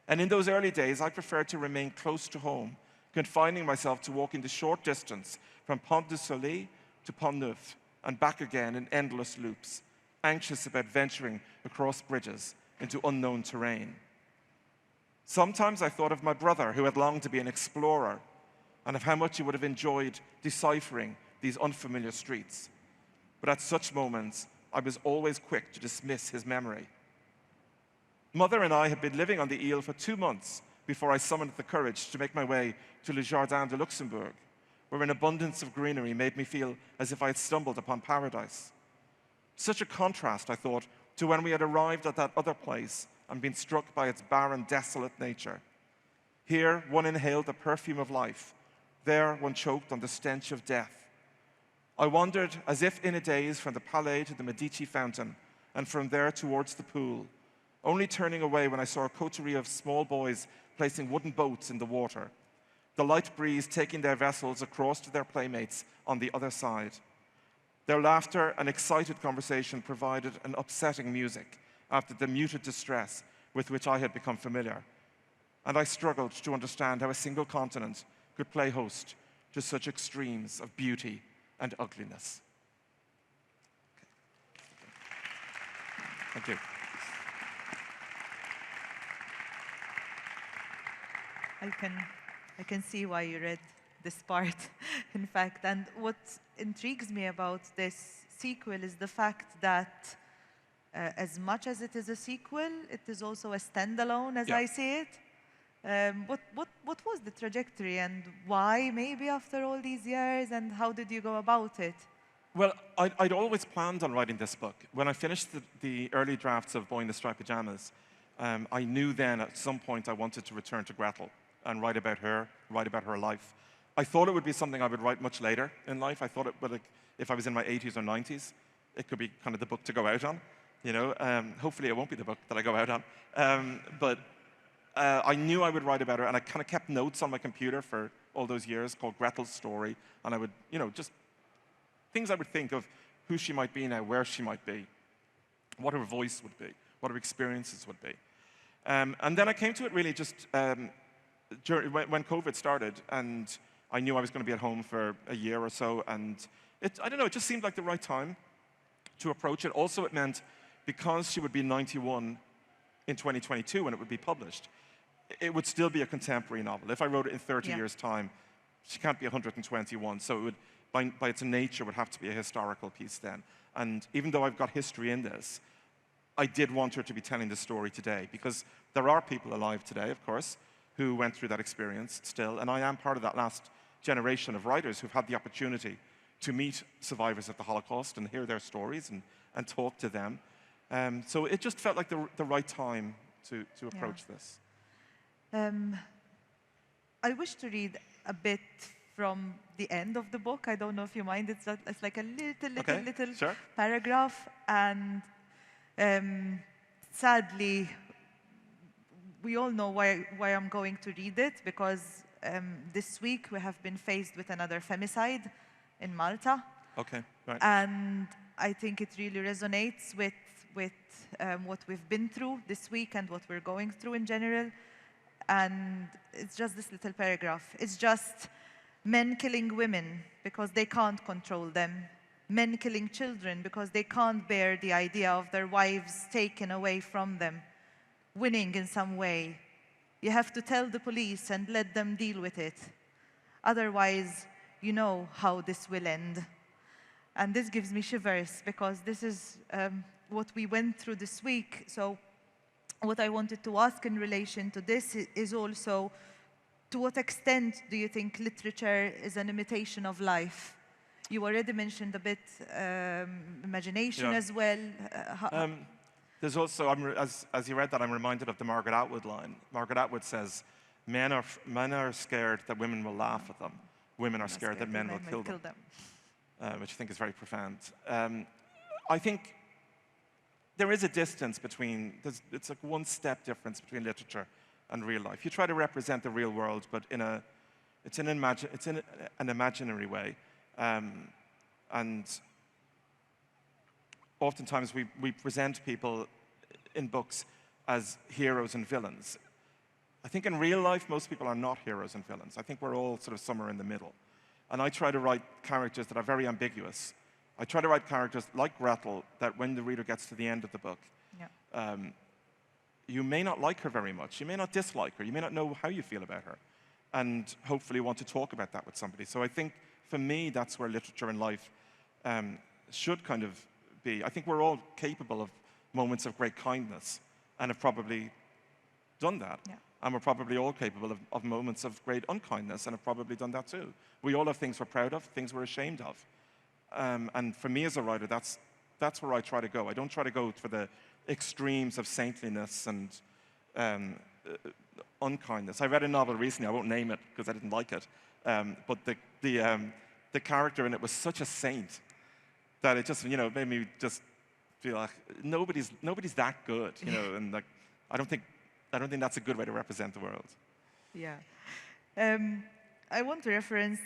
A: and in those early days, I preferred to remain close to home, confining myself to walking the short distance from Pont du Soleil to Pont Neuf and back again in endless loops, anxious about venturing across bridges into unknown terrain. Sometimes I thought of my brother, who had longed to be an explorer, and of how much he would have enjoyed deciphering these unfamiliar streets. But at such moments, I was always quick to dismiss his memory. Mother and I had been living on the Ile for 2 months before I summoned the courage to make my way to Le Jardin de Luxembourg, where an abundance of greenery made me feel as if I had stumbled upon paradise. Such a contrast, I thought, to when we had arrived at that other place and been struck by its barren, desolate nature. Here, one inhaled the perfume of life. There, one choked on the stench of death. I wandered as if in a daze from the Palais to the Medici fountain, and from there towards the pool, only turning away when I saw a coterie of small boys placing wooden boats in the water, the light breeze taking their vessels across to their playmates on the other side. Their laughter and excited conversation provided an upsetting music after the muted distress with which I had become familiar, and I struggled to understand how a single continent could play host to such extremes of beauty and ugliness. Thank you.
B: I can see why you read this part, in fact. And what intrigues me about this sequel is the fact that as much as it is a sequel, it is also a standalone, as I see it. What was the trajectory and why, maybe after all these years, and how did you go about it?
A: Well, I'd always planned on writing this book. When I finished the early drafts of Boyne, the Striped Pyjamas, I knew then at some point I wanted to return to Gretel and write about her life. I thought it would be something I would write much later in life. I thought it would, if I was in my 80s or 90s, it could be kind of the book to go out on. You know, hopefully it won't be the book that I go out on. But I knew I would write about her, and I kind of kept notes on my computer for all those years called Gretel's Story, and I would, you know, just things I would think of who she might be now, where she might be, what her voice would be, what her experiences would be. And then I came to it really just when COVID started, and I knew I was going to be at home for a year or so, and I don't know, it just seemed like the right time to approach it. Also, it meant because she would be 91 in 2022 when it would be published, it would still be a contemporary novel. If I wrote it in 30 years' time, she can't be 121, so it would, by its nature, would have to be a historical piece then. And even though I've got history in this, I did want her to be telling the story today, because there are people alive today, of course, who went through that experience still, and I am part of that last generation of writers who've had the opportunity to meet survivors of the Holocaust and hear their stories and talk to them. So it just felt like the right time to approach this.
B: I wish to read a bit from the end of the book. I don't know if you mind. It's like a little
A: Sure.
B: paragraph, and sadly, we all know why I'm going to read it, because this week we have been faced with another femicide in Malta.
A: Okay, right.
B: And I think it really resonates with what we've been through this week and what we're going through in general. And it's just this little paragraph. It's just men killing women because they can't control them. Men killing children because they can't bear the idea of their wives taken away from them. Winning in some way. You have to tell the police and let them deal with it. Otherwise, you know how this will end. And this gives me shivers, because this is what we went through this week. So what I wanted to ask in relation to this is also, to what extent do you think literature is an imitation of life? You already mentioned a bit imagination as well.
A: There's also, as you read that, I'm reminded of the Margaret Atwood line. Margaret Atwood says, men are scared that women will laugh at them. Women are scared that men will kill them. Which I think is very profound. I think there is a distance between, it's like one step difference between literature and real life. You try to represent the real world, but it's in an imaginary way. And oftentimes we present people in books as heroes and villains. I think in real life, most people are not heroes and villains. I think we're all sort of somewhere in the middle. And I try to write characters that are very ambiguous. I try to write characters like Gretel, that when the reader gets to the end of the book, you may not like her very much. You may not dislike her. You may not know how you feel about her. And hopefully want to talk about that with somebody. So I think, for me, that's where literature and life should kind of be. I think we're all capable of moments of great kindness and have probably done that. Yeah. And we're probably all capable of moments of great unkindness and have probably done that too. We all have things we're proud of, things we're ashamed of. And for me as a writer, that's where I try to go. I don't try to go for the extremes of saintliness and unkindness. I read a novel recently, I won't name it because I didn't like it, but the character in it was such a saint that it just, made me just feel like nobody's that good, and like I don't think that's a good way to represent the world.
B: Yeah. I want to reference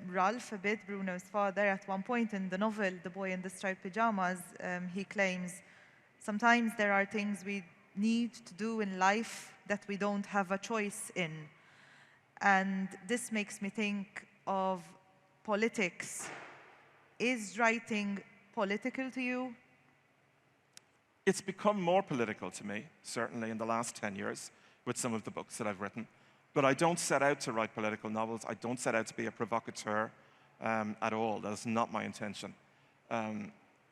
B: Ralph a bit, Bruno's father. At one point in the novel, The Boy in the Striped Pyjamas, he claims, sometimes there are things we need to do in life that we don't have a choice in. And this makes me think of politics. Is writing political to you?
A: It's become more political to me, certainly in the last 10 years, with some of the books that I've written. But I don't set out to write political novels. I don't set out to be a provocateur at all. That is not my intention.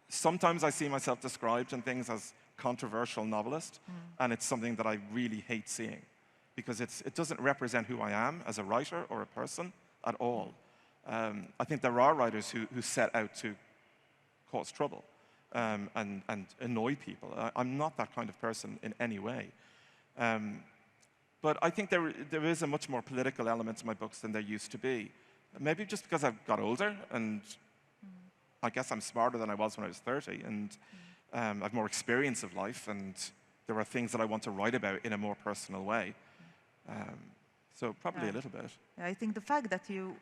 A: Sometimes I see myself described in things as controversial novelist, and it's something that I really hate seeing, because it doesn't represent who I am as a writer or a person at all. I think there are writers who set out to cause trouble. And annoy people. I'm not that kind of person in any way. But I think there is a much more political element to my books than there used to be. Maybe just because I've got older, and I guess I'm smarter than I was when I was 30, and I've more experience of life, and there are things that I want to write about in a more personal way. So probably a little bit.
B: I think the fact that you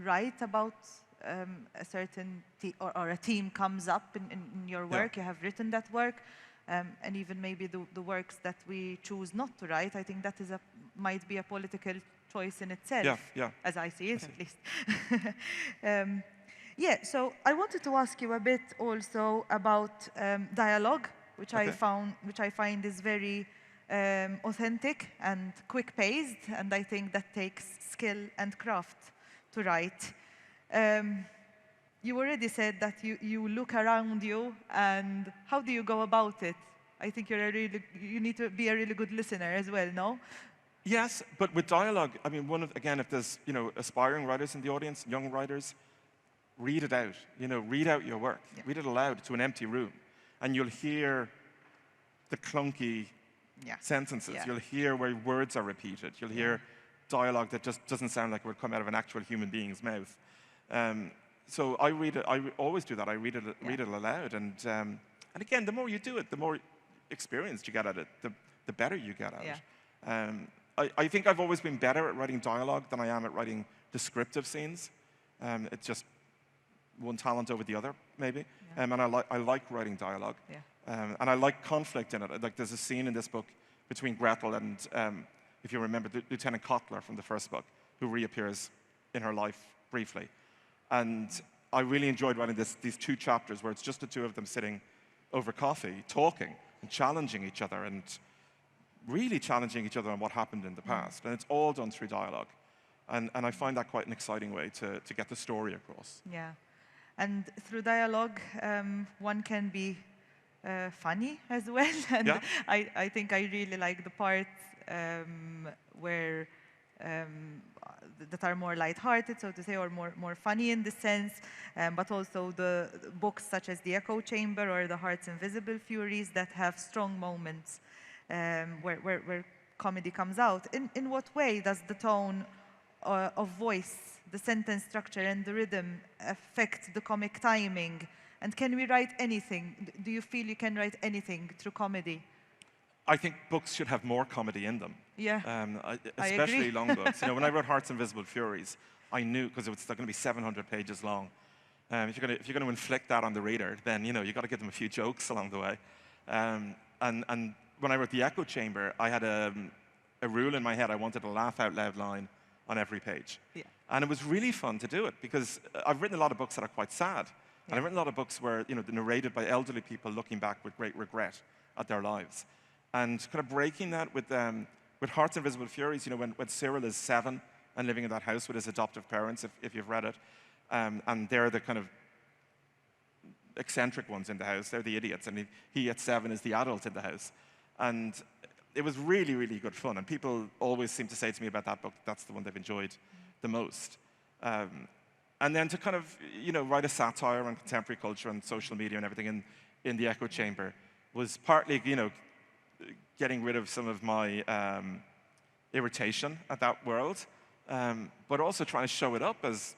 B: write about a certain or a theme comes up in your work, you have written that work, and even maybe the works that we choose not to write, I think that might be a political choice in itself, as I see it at least. So I wanted to ask you a bit also about dialogue, which I find is very authentic and quick-paced, and I think that takes skill and craft to write. You already said that you look around you, and how do you go about it? I think you need to be a really good listener as well, no?
A: Yes, but with dialogue, I mean, again, if there's aspiring writers in the audience, young writers, read it out. Read out your work. Yeah. Read it aloud to an empty room, and you'll hear the clunky sentences. Yeah. You'll hear where words are repeated. You'll hear dialogue that just doesn't sound like it would come out of an actual human being's mouth. So I read it. I always do that. I read it aloud, and again, the more you do it, the more experienced you get at it, the better you get at it. I think I've always been better at writing dialogue than I am at writing descriptive scenes. It's just one talent over the other, maybe. And I like writing dialogue, and I like conflict in it. Like there's a scene in this book between Gretel and, if you remember, Lieutenant Kotler from the first book, who reappears in her life briefly. And I really enjoyed writing these two chapters where it's just the two of them sitting over coffee, talking and challenging each other, and really challenging each other on what happened in the past. And it's all done through dialogue. And I find that quite an exciting way to get the story across. Yeah.
B: And through dialogue, one can be funny as well. And I think I really like the parts where that are more light-hearted, so to say, or more funny in the sense, but also the books such as The Echo Chamber or The Heart's Invisible Furies that have strong moments where comedy comes out. In what way does the tone of voice, the sentence structure and the rhythm affect the comic timing? And can we write anything? Do you feel you can write anything through comedy?
A: I think books should have more comedy in them.
B: Yeah,
A: Especially long books. You know, when I wrote Heart's Invisible Furies, I knew, because it's going to be 700 pages long, if you're going to inflict that on the reader, then, you know, you've got to give them a few jokes along the way. And when I wrote The Echo Chamber, I had a rule in my head. I wanted a laugh out loud line on every page.
B: Yeah.
A: And it was really fun to do it, because I've written a lot of books that are quite sad. Yeah. And I've written a lot of books where, you know, they're narrated by elderly people looking back with great regret at their lives. And kind of breaking that with Heart's Invisible Furies, you know, when Cyril is 7 and living in that house with his adoptive parents, if you've read it, and they're the kind of eccentric ones in the house. They're the idiots, and he at 7 is the adult in the house. And it was really, really good fun. And people always seem to say to me about that book, that's the one they've enjoyed the most. And then to kind of, you know, write a satire on contemporary culture and social media and everything in The Echo Chamber was partly, you know, getting rid of some of my irritation at that world, but also trying to show it up as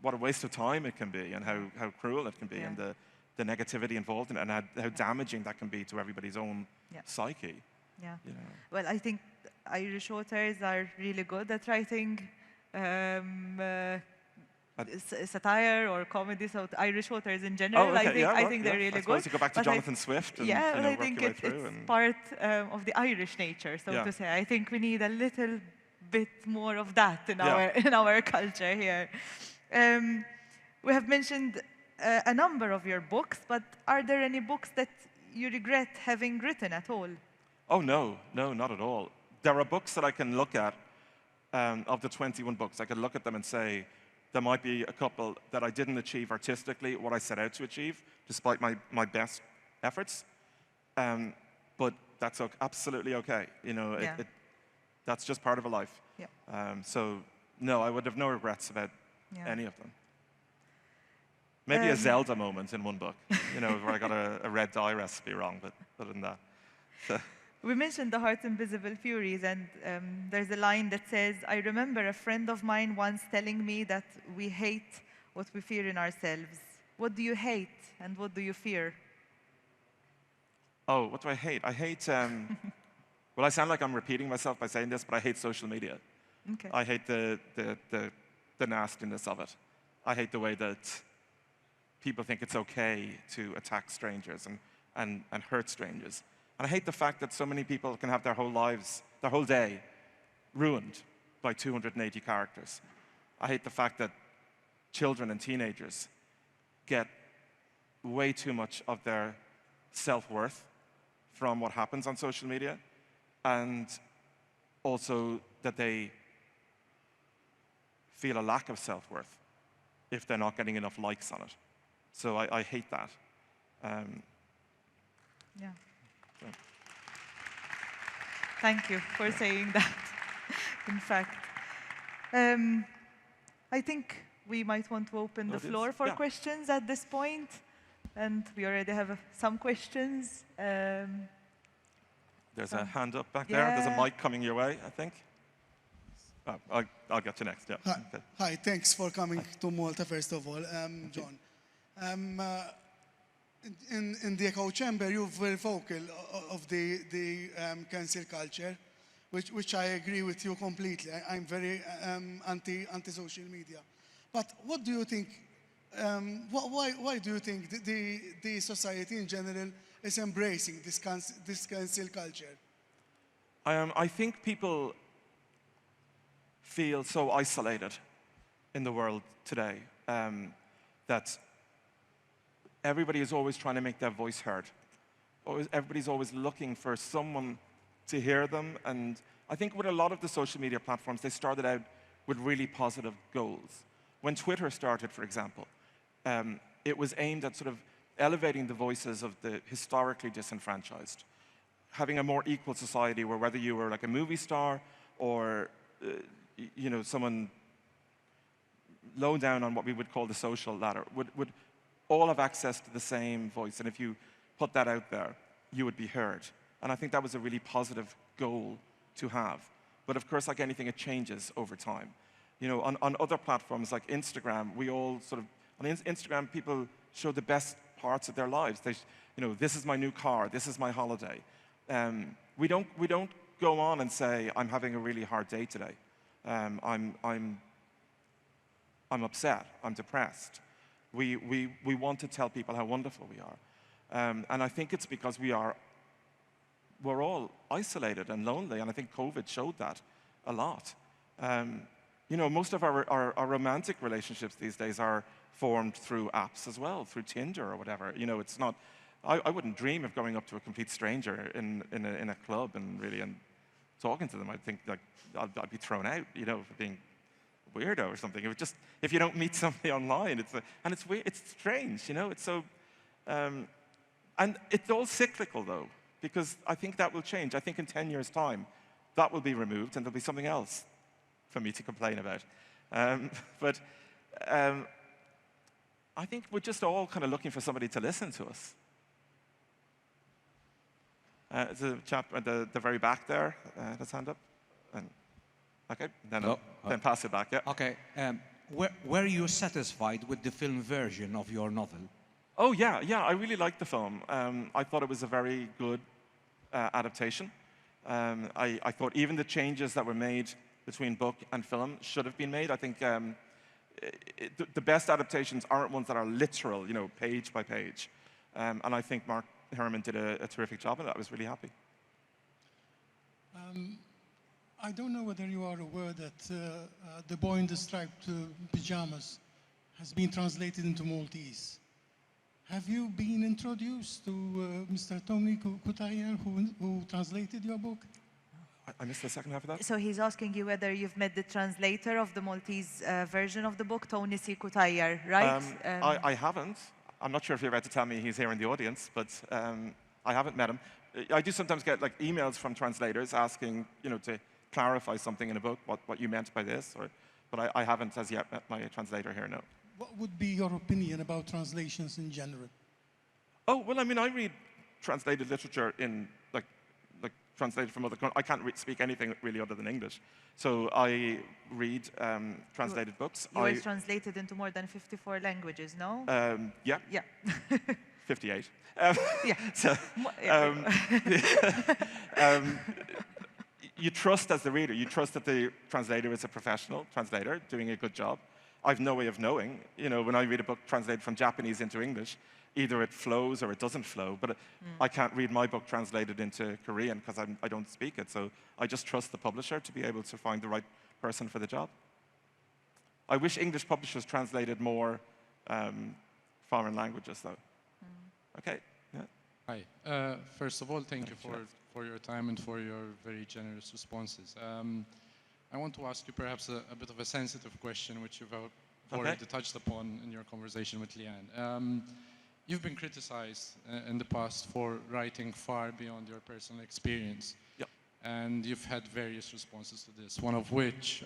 A: what a waste of time it can be, and how cruel it can be, and the negativity involved in it, and how damaging that can be to everybody's own psyche.
B: Yeah.
A: You know.
B: Well, I think Irish authors are really good at writing satire or comedy, so Irish authors in general,
A: oh, okay.
B: I think they're really good.
A: You go back to Jonathan Swift and
B: I think it's part of the Irish nature, so to say. I think we need a little bit more of that in our culture here. We have mentioned a number of your books, but are there any books that you regret having written at all?
A: Oh, no, not at all. There are books that I can look at, of the 21 books, I can look at them and say, there might be a couple that I didn't achieve artistically what I set out to achieve, despite my best efforts. But that's absolutely okay. You know, that's just part of a life. Yeah. So, no, I would have no regrets about any of them. Maybe a Zelda moment in one book, you know, where I got a red dye recipe wrong, but other than that. So.
B: We mentioned the Heart's Invisible Furies, and there's a line that says, I remember a friend of mine once telling me that we hate what we fear in ourselves. What do you hate, and what do you fear?
A: Oh, what do I hate? I hate, well, I sound like I'm repeating myself by saying this, but I hate social media. Okay. I hate the nastiness of it. I hate the way that people think it's okay to attack strangers and hurt strangers. And I hate the fact that so many people can have their whole lives, their whole day, ruined by 280 characters. I hate the fact that children and teenagers get way too much of their self-worth from what happens on social media, and also that they feel a lack of self-worth if they're not getting enough likes on it. So I hate that.
B: Yeah. Thank you for saying that, in fact. I think we might want to open the floor for questions at this point. And we already have some questions.
A: There's a hand up back there. There's a mic coming your way, I think. Oh, I'll get you next,
C: Hi. Okay. Hi, thanks for coming to Malta, first of all. John. In the Echo Chamber, you're very vocal of the cancel culture, which I agree with you completely. I'm very anti-social media. But what do you think, why do you think the society in general is embracing this cancel culture?
A: I think people feel so isolated in the world today that everybody is always trying to make their voice heard. Everybody's always looking for someone to hear them. And I think with a lot of the social media platforms, they started out with really positive goals. When Twitter started, for example, it was aimed at sort of elevating the voices of the historically disenfranchised, having a more equal society where whether you were like a movie star or you know, someone low down on what we would call the social ladder would all have access to the same voice. And if you put that out there, you would be heard. And I think that was a really positive goal to have. But of course, like anything, it changes over time. You know, on other platforms like Instagram, we all sort of, on Instagram, people show the best parts of their lives. They, you know, this is my new car, this is my holiday. We don't go on and say, I'm having a really hard day today. I'm upset, I'm depressed. We want to tell people how wonderful we are. And I think it's because we're all isolated and lonely, and I think COVID showed that a lot. You know, most of our romantic relationships these days are formed through apps as well, through Tinder or whatever. You know, it's not, I wouldn't dream of going up to a complete stranger in a club and talking to them. I'd think like I'd be thrown out, you know, for being a weirdo or something. It would just, if you don't meet somebody online, and it's weird, it's strange, you know. It's so, and it's all cyclical though, because I think that will change. I think in 10 years' time, that will be removed and there'll be something else for me to complain about. But I think we're just all kind of looking for somebody to listen to us. There's a chap at the very back there, his hand up. Okay, then pass it back, yeah.
D: Okay, were you satisfied with the film version of your novel?
A: Oh, yeah, I really liked the film. I thought it was a very good adaptation. I thought even the changes that were made between book and film should have been made. I think the best adaptations aren't ones that are literal, you know, page by page. And I think Mark Herman did a terrific job of it. I was really happy.
C: I don't know whether you are aware that the Boyne, the Striped Pyjamas has been translated into Maltese. Have you been introduced to Mr. Tony Kutayar, who translated your book?
A: I missed the second half of that.
B: So he's asking you whether you've met the translator of the Maltese version of the book, Tony C. Kutayar, right?
A: I haven't. I'm not sure if you're about to tell me he's here in the audience, but I haven't met him. I do sometimes get like emails from translators asking, you know, to clarify something in a book, what you meant by this, but I haven't as yet met my translator here, no.
C: What would be your opinion about translations in general?
A: Oh, well, I mean, I read translated literature in, like translated from other countries. I can't speak anything really other than English. So I read translated books.
B: Yours translated into more than 54 languages, no?
A: Yeah.
B: Yeah.
A: 58.
B: Yeah.
A: So, you trust as the reader, you trust that the translator is a professional translator doing a good job. I've no way of knowing. You know, when I read a book translated from Japanese into English, either it flows or it doesn't flow, but I can't read my book translated into Korean because I don't speak it, so I just trust the publisher to be able to find the right person for the job. I wish English publishers translated more foreign languages, though. Okay, yeah.
E: Hi. First of all, thank you for your time and for your very generous responses. I want to ask you perhaps a bit of a sensitive question, which you've already touched upon in your conversation with Leanne. You've been criticized in the past for writing far beyond your personal experience.
A: Yep.
E: And you've had various responses to this, one of which,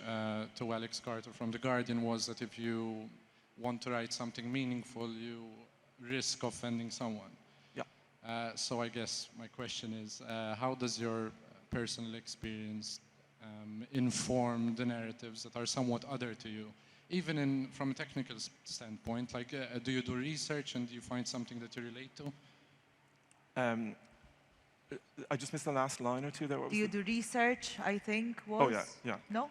E: to Alex Carter from The Guardian, was that if you want to write something meaningful, you risk offending someone.
A: Yeah.
E: So I guess my question is, how does your personal experience inform the narratives that are somewhat other to you? Even from a technical standpoint, like do you do research and do you find something that you relate to?
A: I just missed the last line or two there.
B: Do you do research, I think, was?
A: Oh, yeah.
B: No?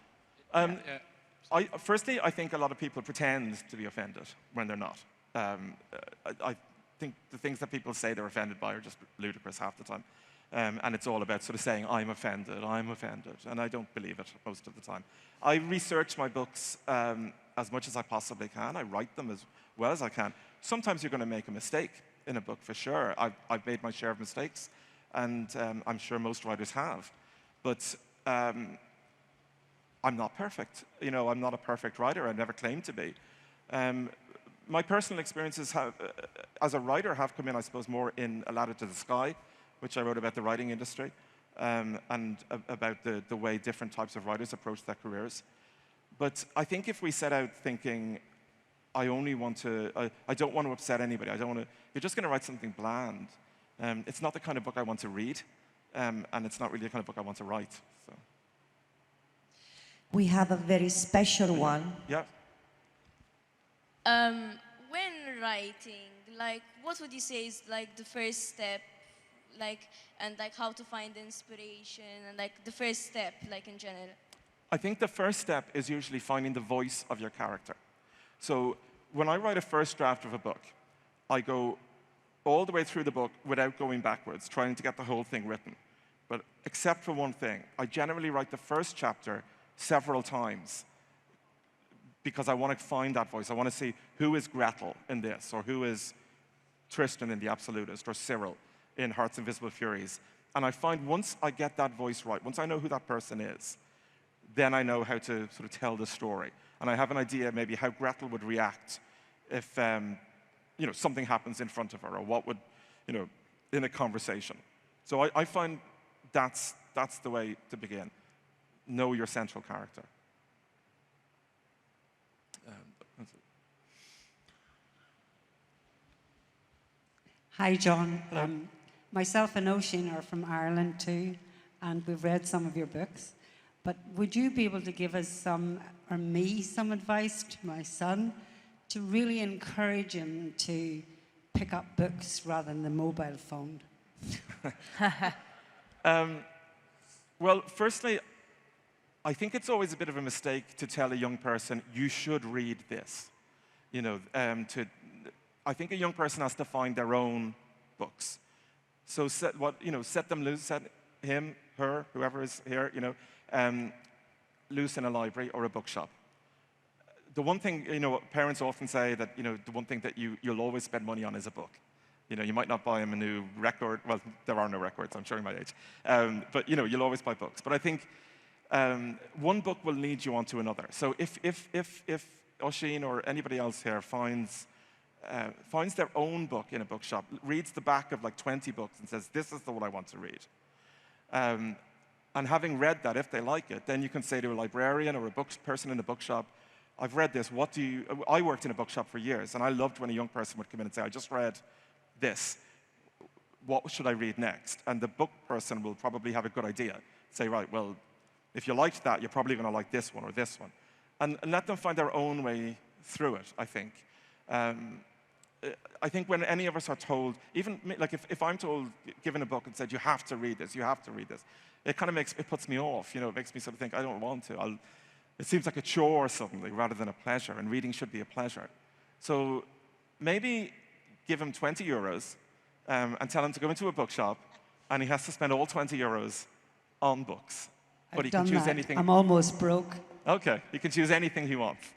A: Firstly, I think a lot of people pretend to be offended when they're not. I think the things that people say they're offended by are just ludicrous half the time. And it's all about sort of saying, I'm offended, and I don't believe it most of the time. I research my books as much as I possibly can. I write them as well as I can. Sometimes you're going to make a mistake in a book, for sure. I've made my share of mistakes, and I'm sure most writers have. But I'm not perfect. You know, I'm not a perfect writer. I never claimed to be. My personal experiences as a writer have come in, I suppose, more in A Ladder to the Sky, which I wrote about the writing industry, and about the way different types of writers approach their careers. But I think if we set out thinking, I don't want to upset anybody, you're just going to write something bland. It's not the kind of book I want to read. and it's not really the kind of book I want to write. So.
F: We have a very special one.
A: Yeah.
G: When writing, like, what would you say is like the first step, like, and like how to find inspiration and like the first step, like in general?
A: I think the first step is usually finding the voice of your character. So when I write a first draft of a book, I go all the way through the book without going backwards, trying to get the whole thing written. But except for one thing, I generally write the first chapter several times because I want to find that voice. I want to see who is Gretel in this, or who is Tristan in The Absolutist, or Cyril in Heart's Invisible Furies. And I find once I get that voice right, once I know who that person is, then I know how to sort of tell the story. And I have an idea maybe how Gretel would react if you know, something happens in front of her, or what would, you know, in a conversation. So I find that's the way to begin. Know your central character. That's it.
H: Hi, John. Myself and Oisin are from Ireland too, and we've read some of your books. But would you be able to give us some, or me, some advice to my son to really encourage him to pick up books rather than the mobile phone?
A: Well, firstly, I think it's always a bit of a mistake to tell a young person, you should read this. You know, I think a young person has to find their own books. So set them loose, set him, her, whoever is here, you know, loose in a library or a bookshop. The one thing, you know, parents often say that, you know, the one thing that you'll always spend money on is a book. You know, you might not buy him a new record. Well, there are no records, I'm showing my age. But, you know, you'll always buy books. But I think one book will lead you on to another. So if Oisin or anybody else here finds their own book in a bookshop, reads the back of like 20 books and says, this is the one I want to read. And having read that, if they like it, then you can say to a librarian or a person in a bookshop, I've read this, I worked in a bookshop for years, and I loved when a young person would come in and say, I just read this, what should I read next? And the book person will probably have a good idea. Say, right, well, if you liked that, you're probably going to like this one or this one. And let them find their own way through it, I think. I think when any of us are told, even like if I'm told, given a book and said, you have to read this, you have to read this, it kind of puts me off, you know, it makes me sort of think, I don't want to. It seems like a chore suddenly rather than a pleasure, and reading should be a pleasure. So maybe give him 20 euros and tell him to go into a bookshop, and he has to spend all 20 euros on books. But he can choose anything.
H: I'm almost broke.
A: Okay, he can choose anything he wants.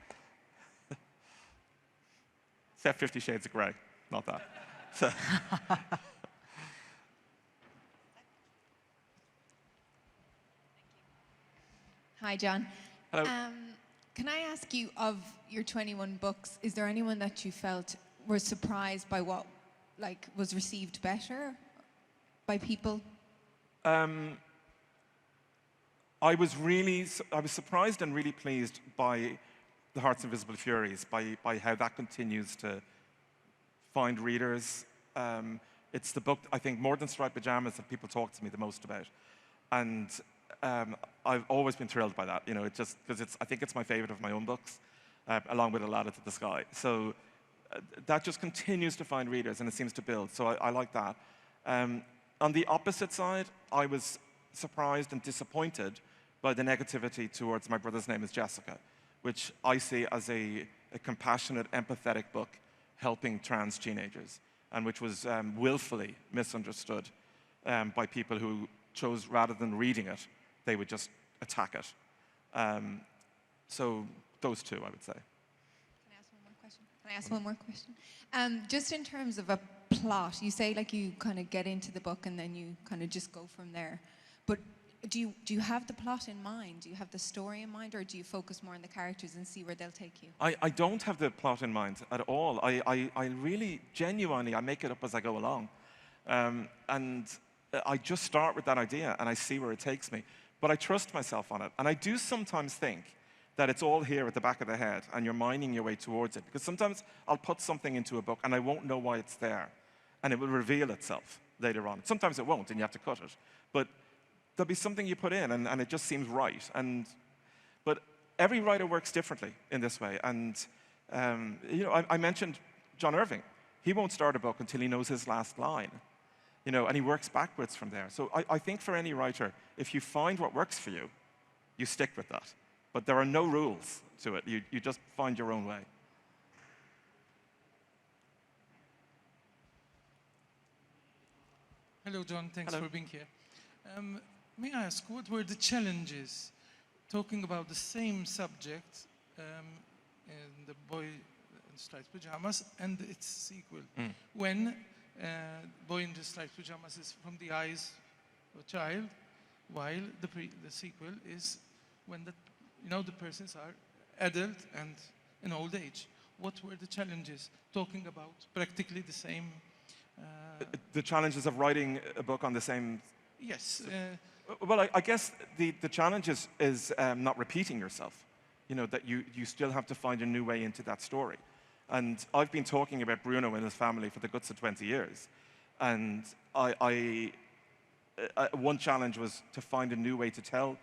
A: Except 50 Shades of Grey, not that. So.
I: Hi, John.
A: Hello.
I: Can I ask you, of your 21 books, is there anyone that you felt were surprised by what, like, was received better by people?
A: I was surprised and really pleased by The Heart's Invisible Furies, by how that continues to find readers. It's the book, I think, more than Striped Pyjamas, that people talk to me the most about. And I've always been thrilled by that, you know, because I think it's my favorite of my own books, along with A Ladder to the Sky. So that just continues to find readers, and it seems to build. So I like that. On the opposite side, I was surprised and disappointed by the negativity towards My Brother's Name is Jessica, which I see as a compassionate, empathetic book helping trans teenagers, and which was willfully misunderstood by people who chose, rather than reading it, they would just attack it. So those two, I would say.
I: Can I ask one more question? Just in terms of a plot, you say like you kind of get into the book and then you kind of just go from there. But do you have the plot in mind? Do you have the story in mind, or do you focus more on the characters and see where they'll take you?
A: I don't have the plot in mind at all. I really, genuinely, I make it up as I go along. And I just start with that idea and I see where it takes me. But I trust myself on it. And I do sometimes think that it's all here at the back of the head and you're mining your way towards it. Because sometimes I'll put something into a book and I won't know why it's there. And it will reveal itself later on. Sometimes it won't and you have to cut it. But there'll be something you put in, and it just seems right. But every writer works differently in this way. And you know, I mentioned John Irving. He won't start a book until he knows his last line, you know, and he works backwards from there. So I think for any writer, if you find what works for you, you stick with that. But there are no rules to it. You just find your own way.
J: Hello, John. Thanks
A: Hello.
J: for being here. May I ask, what were the challenges talking about the same subject in The Boy in Striped Pyjamas and its sequel? When Boy in the Striped Pyjamas is from the eyes of a child, while the sequel is when the persons are adult and in old age. What were the challenges talking about practically the same?
A: The challenges of writing a book on the same...
J: Yes.
A: Well, I guess the challenge is not repeating yourself. You know, that you still have to find a new way into that story. And I've been talking about Bruno and his family for the guts of 20 years. And one challenge was to find a new way to tell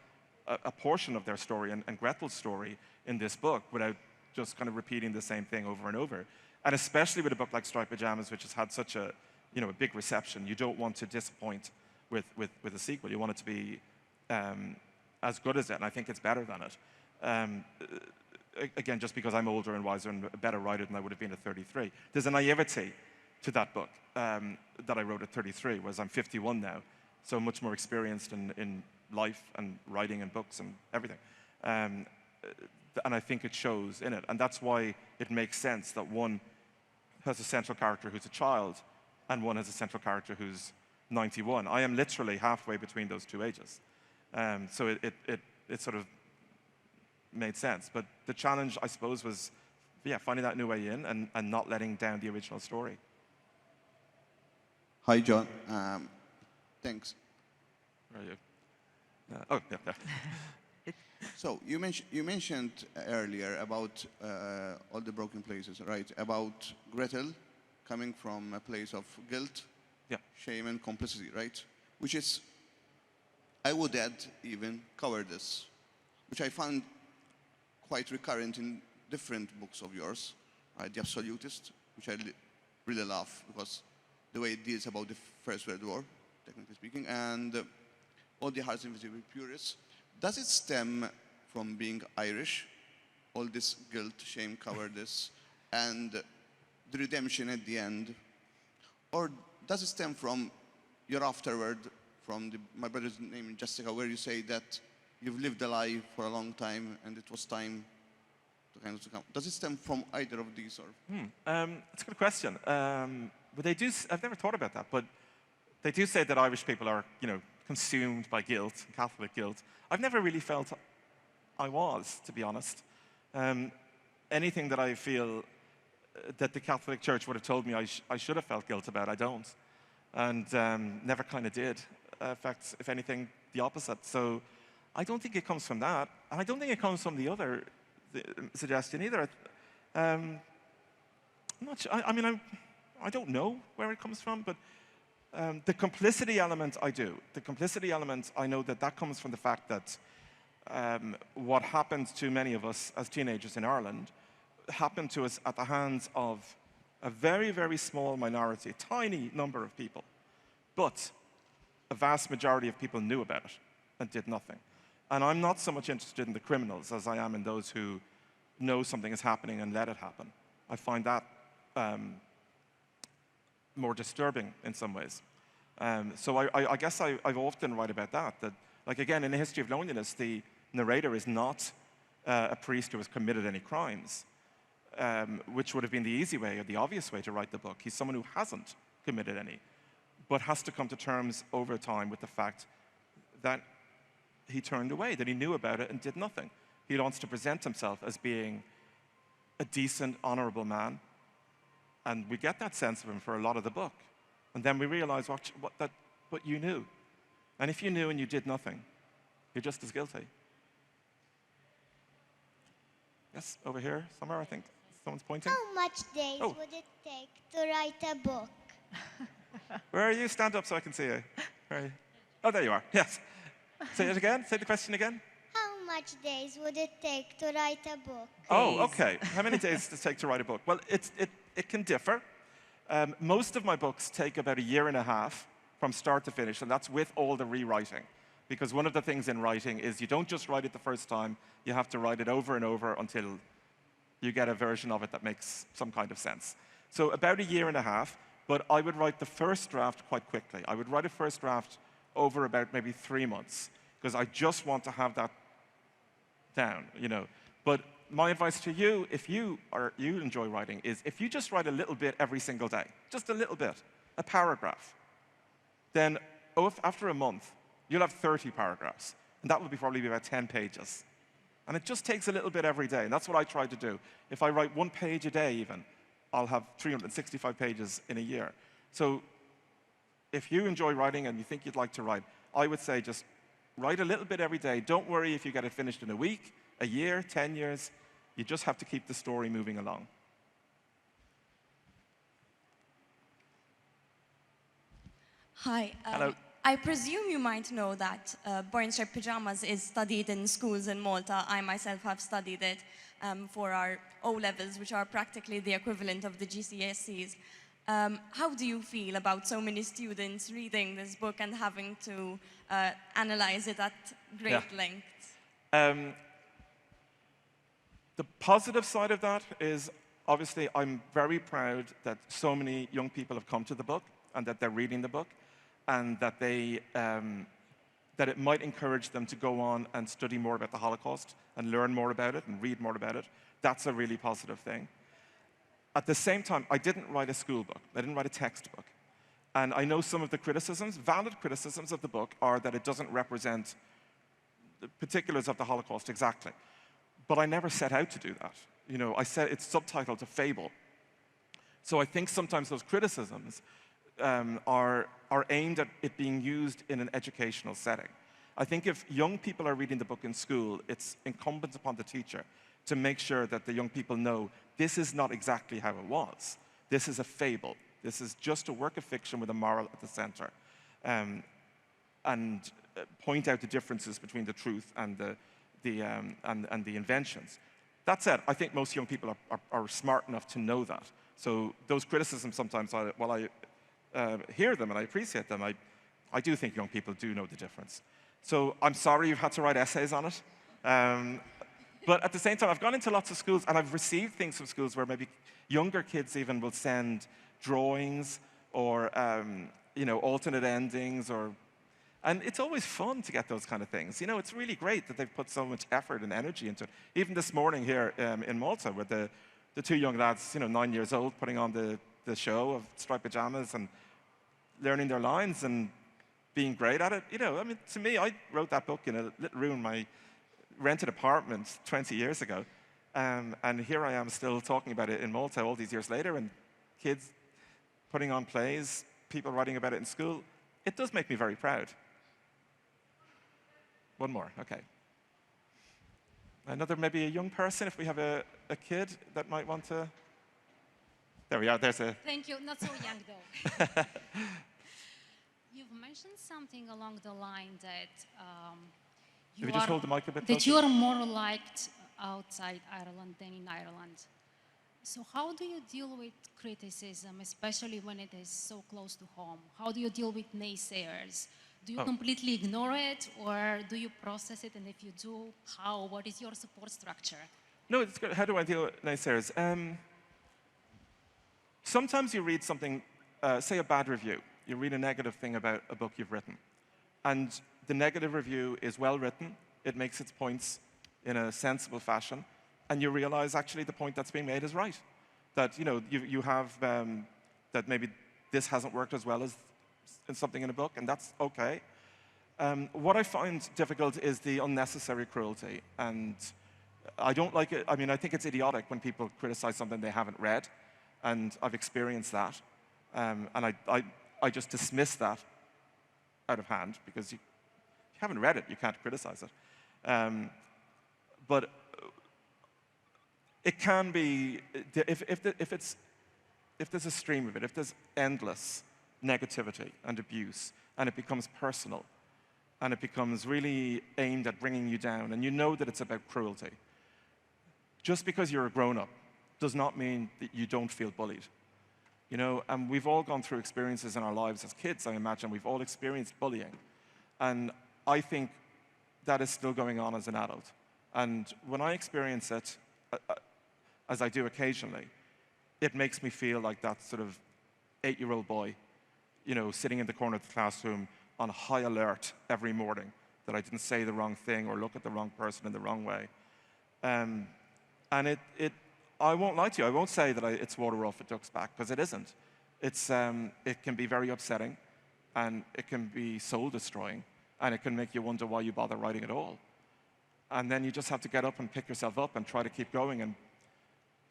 A: a portion of their story and Gretel's story in this book without just kind of repeating the same thing over and over. And especially with a book like Striped Pyjamas, which has had such a big reception, you don't want to disappoint with a sequel. You want it to be as good as it, and I think it's better than it. Again, just because I'm older and wiser and a better writer than I would have been at 33. There's a naivety to that book that I wrote at 33, whereas I'm 51 now, so much more experienced in life and writing and books and everything. And I think it shows in it, and that's why it makes sense that one has a central character who's a child and one has a central character who's 91. I am literally halfway between those two ages. So it sort of made sense. But the challenge, I suppose, was finding that new way in and not letting down the original story.
K: Hi, John. Thanks.
A: Where are you? Yeah.
K: So you mentioned earlier about all the broken places, right? About Gretel coming from a place of guilt, shame, and complicity, right? Which is, I would add, even cowardice, which I found quite recurrent in different books of yours, right? The Absolutist, which I really love because the way it deals about the First World War, technically speaking, and all the Hearts Invisible Purists. Does it stem from being Irish, all this guilt, shame, cowardice, and the redemption at the end? Or does it stem from your afterword, from my brother's name, Jessica, where you say that you've lived a lie for a long time and it was time to kind of come? Does it stem from either of these? Or?
A: That's a good question. But they do, I've never thought about that, but they do say that Irish people are, consumed by guilt, Catholic guilt. I've never really felt I was, to be honest. Anything that I feel that the Catholic Church would have told me I should have felt guilt about, I don't. And never kind of did. In fact, if anything, the opposite. So I don't think it comes from that. And I don't think it comes from the other suggestion either. I'm not sure. I don't know where it comes from, but the complicity element, I do. The complicity element, I know that comes from the fact that what happened to many of us as teenagers in Ireland happened to us at the hands of a very, very small minority, a tiny number of people. But a vast majority of people knew about it and did nothing. And I'm not so much interested in the criminals as I am in those who know something is happening and let it happen. I find that more disturbing in some ways. So I guess I've often write about that, like again, in the history of loneliness, the narrator is not a priest who has committed any crimes, which would have been the easy way or the obvious way to write the book. He's someone who hasn't committed any, but has to come to terms over time with the fact that he turned away, that he knew about it and did nothing. He wants to present himself as being a decent, honorable man, and we get that sense of him for a lot of the book. And then we realize what you knew. And if you knew and you did nothing, you're just as guilty. Yes, over here somewhere, I think. Someone's pointing.
L: How much days would it take to write a book?
A: Where are you? Stand up so I can see you. Where are you? Oh, there you are. Yes. Say it again. Say the question again.
L: How much days would it take to write a book?
A: Oh, okay. How many days does it take to write a book? Well, it can differ. Most of my books take about a year and a half from start to finish, and that's with all the rewriting. Because one of the things in writing is you don't just write it the first time, you have to write it over and over until you get a version of it that makes some kind of sense. So about a year and a half, but I would write the first draft quite quickly. I would write a first draft over about maybe 3 months, because I just want to have that down, you know. But my advice to you, if you enjoy writing, is if you just write a little bit every single day, just a little bit, a paragraph, then after a month, you'll have 30 paragraphs, and that will probably be about 10 pages. And it just takes a little bit every day, and that's what I try to do. If I write 1 page a day even, I'll have 365 pages in a year. So if you enjoy writing and you think you'd like to write, I would say just write a little bit every day. Don't worry if you get it finished in a week, a year, 10 years. You just have to keep the story moving along.
G: Hi.
A: Hello.
G: I presume you might know that Boyne Striped Pyjamas is studied in schools in Malta. I myself have studied it for our O-levels, which are practically the equivalent of the GCSEs. How do you feel about so many students reading this book and having to analyze it at great length?
A: The positive side of that is, obviously, I'm very proud that so many young people have come to the book and that they're reading the book, and that that it might encourage them to go on and study more about the Holocaust and learn more about it and read more about it. That's a really positive thing. At the same time, I didn't write a school book. I didn't write a textbook. And I know some of the criticisms, valid criticisms of the book, are that it doesn't represent the particulars of the Holocaust exactly. But I never set out to do that. You know, I said it's subtitled a fable. So I think sometimes those criticisms are aimed at it being used in an educational setting. I think if young people are reading the book in school, it's incumbent upon the teacher to make sure that the young people know this is not exactly how it was. This is a fable. This is just a work of fiction with a moral at the center. And point out the differences between the truth and the inventions. That said, I think most young people are smart enough to know that. So those criticisms sometimes, while I hear them and I appreciate them, I do think young people do know the difference. So I'm sorry you've had to write essays on it. But at the same time, I've gone into lots of schools and I've received things from schools where maybe younger kids even will send drawings or you know, alternate endings, and it's always fun to get those kind of things. You know, it's really great that they've put so much effort and energy into it. Even this morning here in Malta, with the 2 young lads, you know, 9 years old, putting on the show of Striped Pyjamas and learning their lines and being great at it. You know, I mean, to me, I wrote that book in a little room in my rented apartment 20 years ago. And here I am still talking about it in Malta all these years later, and kids putting on plays, people writing about it in school. It does make me very proud. One more, okay. Another, maybe a young person, if we have a kid that might want to. There we are, there's a.
M: Thank you, not so young though. You've mentioned something along the line that
A: Can we just hold the mic a bit
M: that
A: closer?
M: you are more liked outside Ireland than in Ireland. So how do you deal with criticism, especially when it is so close to home? How do you deal with naysayers? Do you completely ignore it, or do you process it? And if you do, how? What is your support structure?
A: No, it's good. How do I deal with naysayers? Sometimes you read something, say a bad review. You read a negative thing about a book you've written. And the negative review is well written. It makes its points in a sensible fashion. And you realize, actually, the point that's being made is right. That, you know, you have, that maybe this hasn't worked as well as in something in a book, and that's okay. What I find difficult is the unnecessary cruelty. And I don't like it. I mean, I think it's idiotic when people criticize something they haven't read. And I've experienced that. And I just dismiss that out of hand, because you haven't read it, you can't criticize it. But it can be, if there's a stream of it, if there's endless negativity and abuse, and it becomes personal, and it becomes really aimed at bringing you down, and you know that it's about cruelty. Just because you're a grown-up does not mean that you don't feel bullied. You know, and we've all gone through experiences in our lives as kids, I imagine. We've all experienced bullying. And I think that is still going on as an adult. And when I experience it, as I do occasionally, it makes me feel like that sort of 8-year-old boy, you know, sitting in the corner of the classroom on high alert every morning that I didn't say the wrong thing or look at the wrong person in the wrong way. And I won't lie to you, I won't say that it's water off a duck's back, because it isn't. It can be very upsetting, and it can be soul-destroying, and it can make you wonder why you bother writing at all. And then you just have to get up and pick yourself up and try to keep going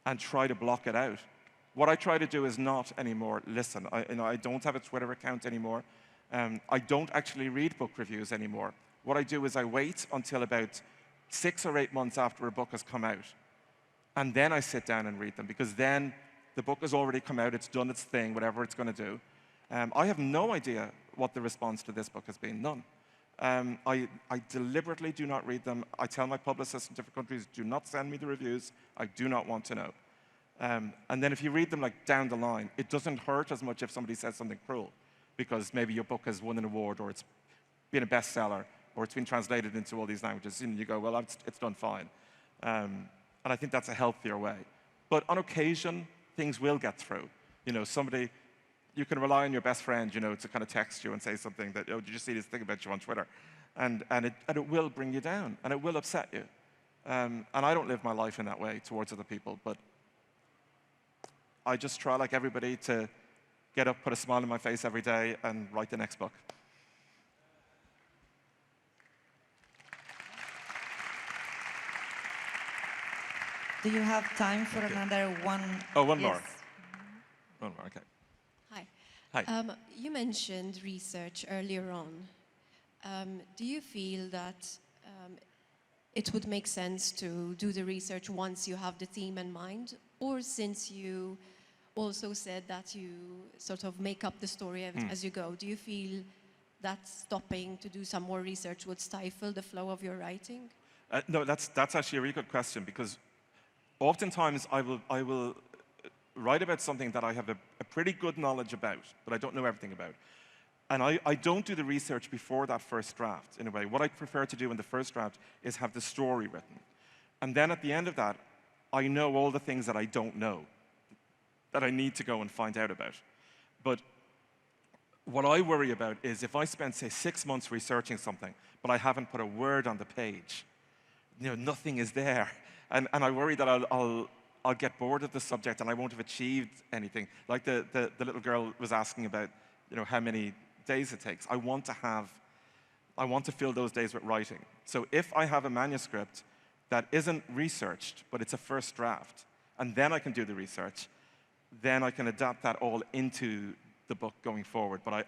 A: and try to block it out. What I try to do is not anymore listen. I don't have a Twitter account anymore. I don't actually read book reviews anymore. What I do is I wait until about 6 or 8 months after a book has come out. And then I sit down and read them, because then the book has already come out, it's done its thing, whatever it's going to do. I have no idea what the response to this book has been, none. I deliberately do not read them. I tell my publicists in different countries, do not send me the reviews, I do not want to know. And then if you read them like down the line, it doesn't hurt as much if somebody says something cruel, because maybe your book has won an award, or it's been a bestseller, or it's been translated into all these languages, and you go, well, it's done fine. And I think that's a healthier way. But on occasion, things will get through. You know, somebody, you can rely on your best friend, you know, to kind of text you and say something that, oh, did you see this thing about you on Twitter? And it will bring you down, and it will upset you. And I don't live my life in that way towards other people, but I just try, like everybody, to get up, put a smile on my face every day, and write the next book.
F: Do you have time for another one?
A: Oh, one more. One more, okay.
N: Hi.
A: Hi.
N: You mentioned research earlier on. Do you feel that it would make sense to do the research once you have the theme in mind? Or since you also said that you sort of make up the story as you go, do you feel that stopping to do some more research would stifle the flow of your writing?
A: No, that's actually a really good question, because oftentimes I will write about something that I have a pretty good knowledge about, but I don't know everything about. And I don't do the research before that first draft, in a way. What I prefer to do in the first draft is have the story written. And then at the end of that, I know all the things that I don't know, that I need to go and find out about. But what I worry about is if I spend, say, 6 months researching something, but I haven't put a word on the page, you know, nothing is there. And I worry that I'll get bored of the subject and I won't have achieved anything. Like the little girl was asking about, you know, how many days it takes. I want to fill those days with writing. So if I have a manuscript that isn't researched, but it's a first draft, and then I can do the research, then I can adapt that all into the book going forward. But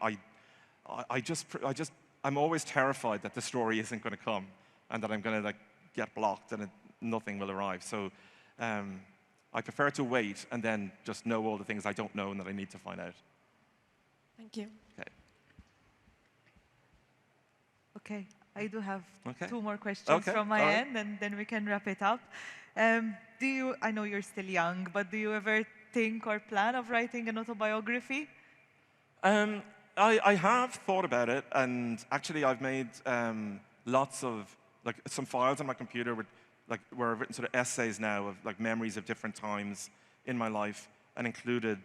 A: I'm always terrified that the story isn't going to come, and that I'm going to like get blocked and nothing will arrive. So I prefer to wait and then just know all the things I don't know and that I need to find out.
N: Thank you.
A: Okay.
B: Okay, I do have
A: Okay.
B: 2 more questions from my
A: all right.
B: end, and then we can wrap it up. I know you're still young, but do you ever think or plan of writing an autobiography?
A: I have thought about it, and actually I've made lots of, like, some files on my computer where I've written sort of essays now of like memories of different times in my life, and included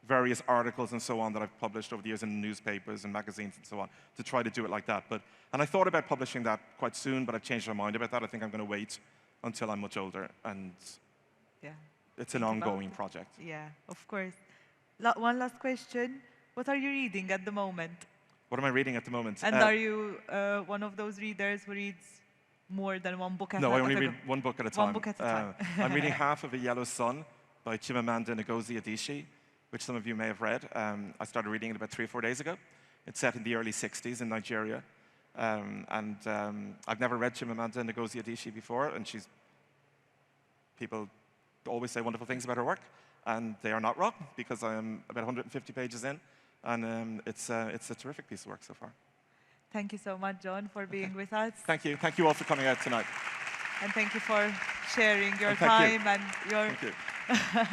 A: various articles and so on that I've published over the years in newspapers and magazines and so on, to try to do it like that. And I thought about publishing that quite soon, but I've changed my mind about that. I think I'm going to wait until I'm much older, and
B: Yeah.
A: it's an ongoing project.
B: Yeah, of course. One last question. What are you reading at the moment?
A: What am I reading at the moment?
B: And are you one of those readers who reads more than one book at a time?
A: No, I only read one book at a time.
B: One book at a time.
A: I'm reading half of A Yellow Sun by Chimamanda Ngozi Adichie, which some of you may have read. I started reading it about 3 or 4 days ago. It's set in the early 60s in Nigeria. I've never read Chimamanda Ngozi Adichie before, and people always say wonderful things about her work, and they are not wrong, because I am about 150 pages in, and it's a terrific piece of work so far.
B: Thank you so much, John, for being with us.
A: Thank you. Thank you all for coming out tonight.
B: And thank you for sharing your
A: And thank you.
B: time and your
A: Thank you.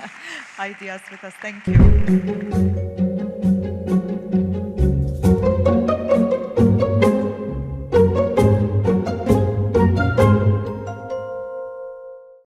B: ideas with us. Thank you.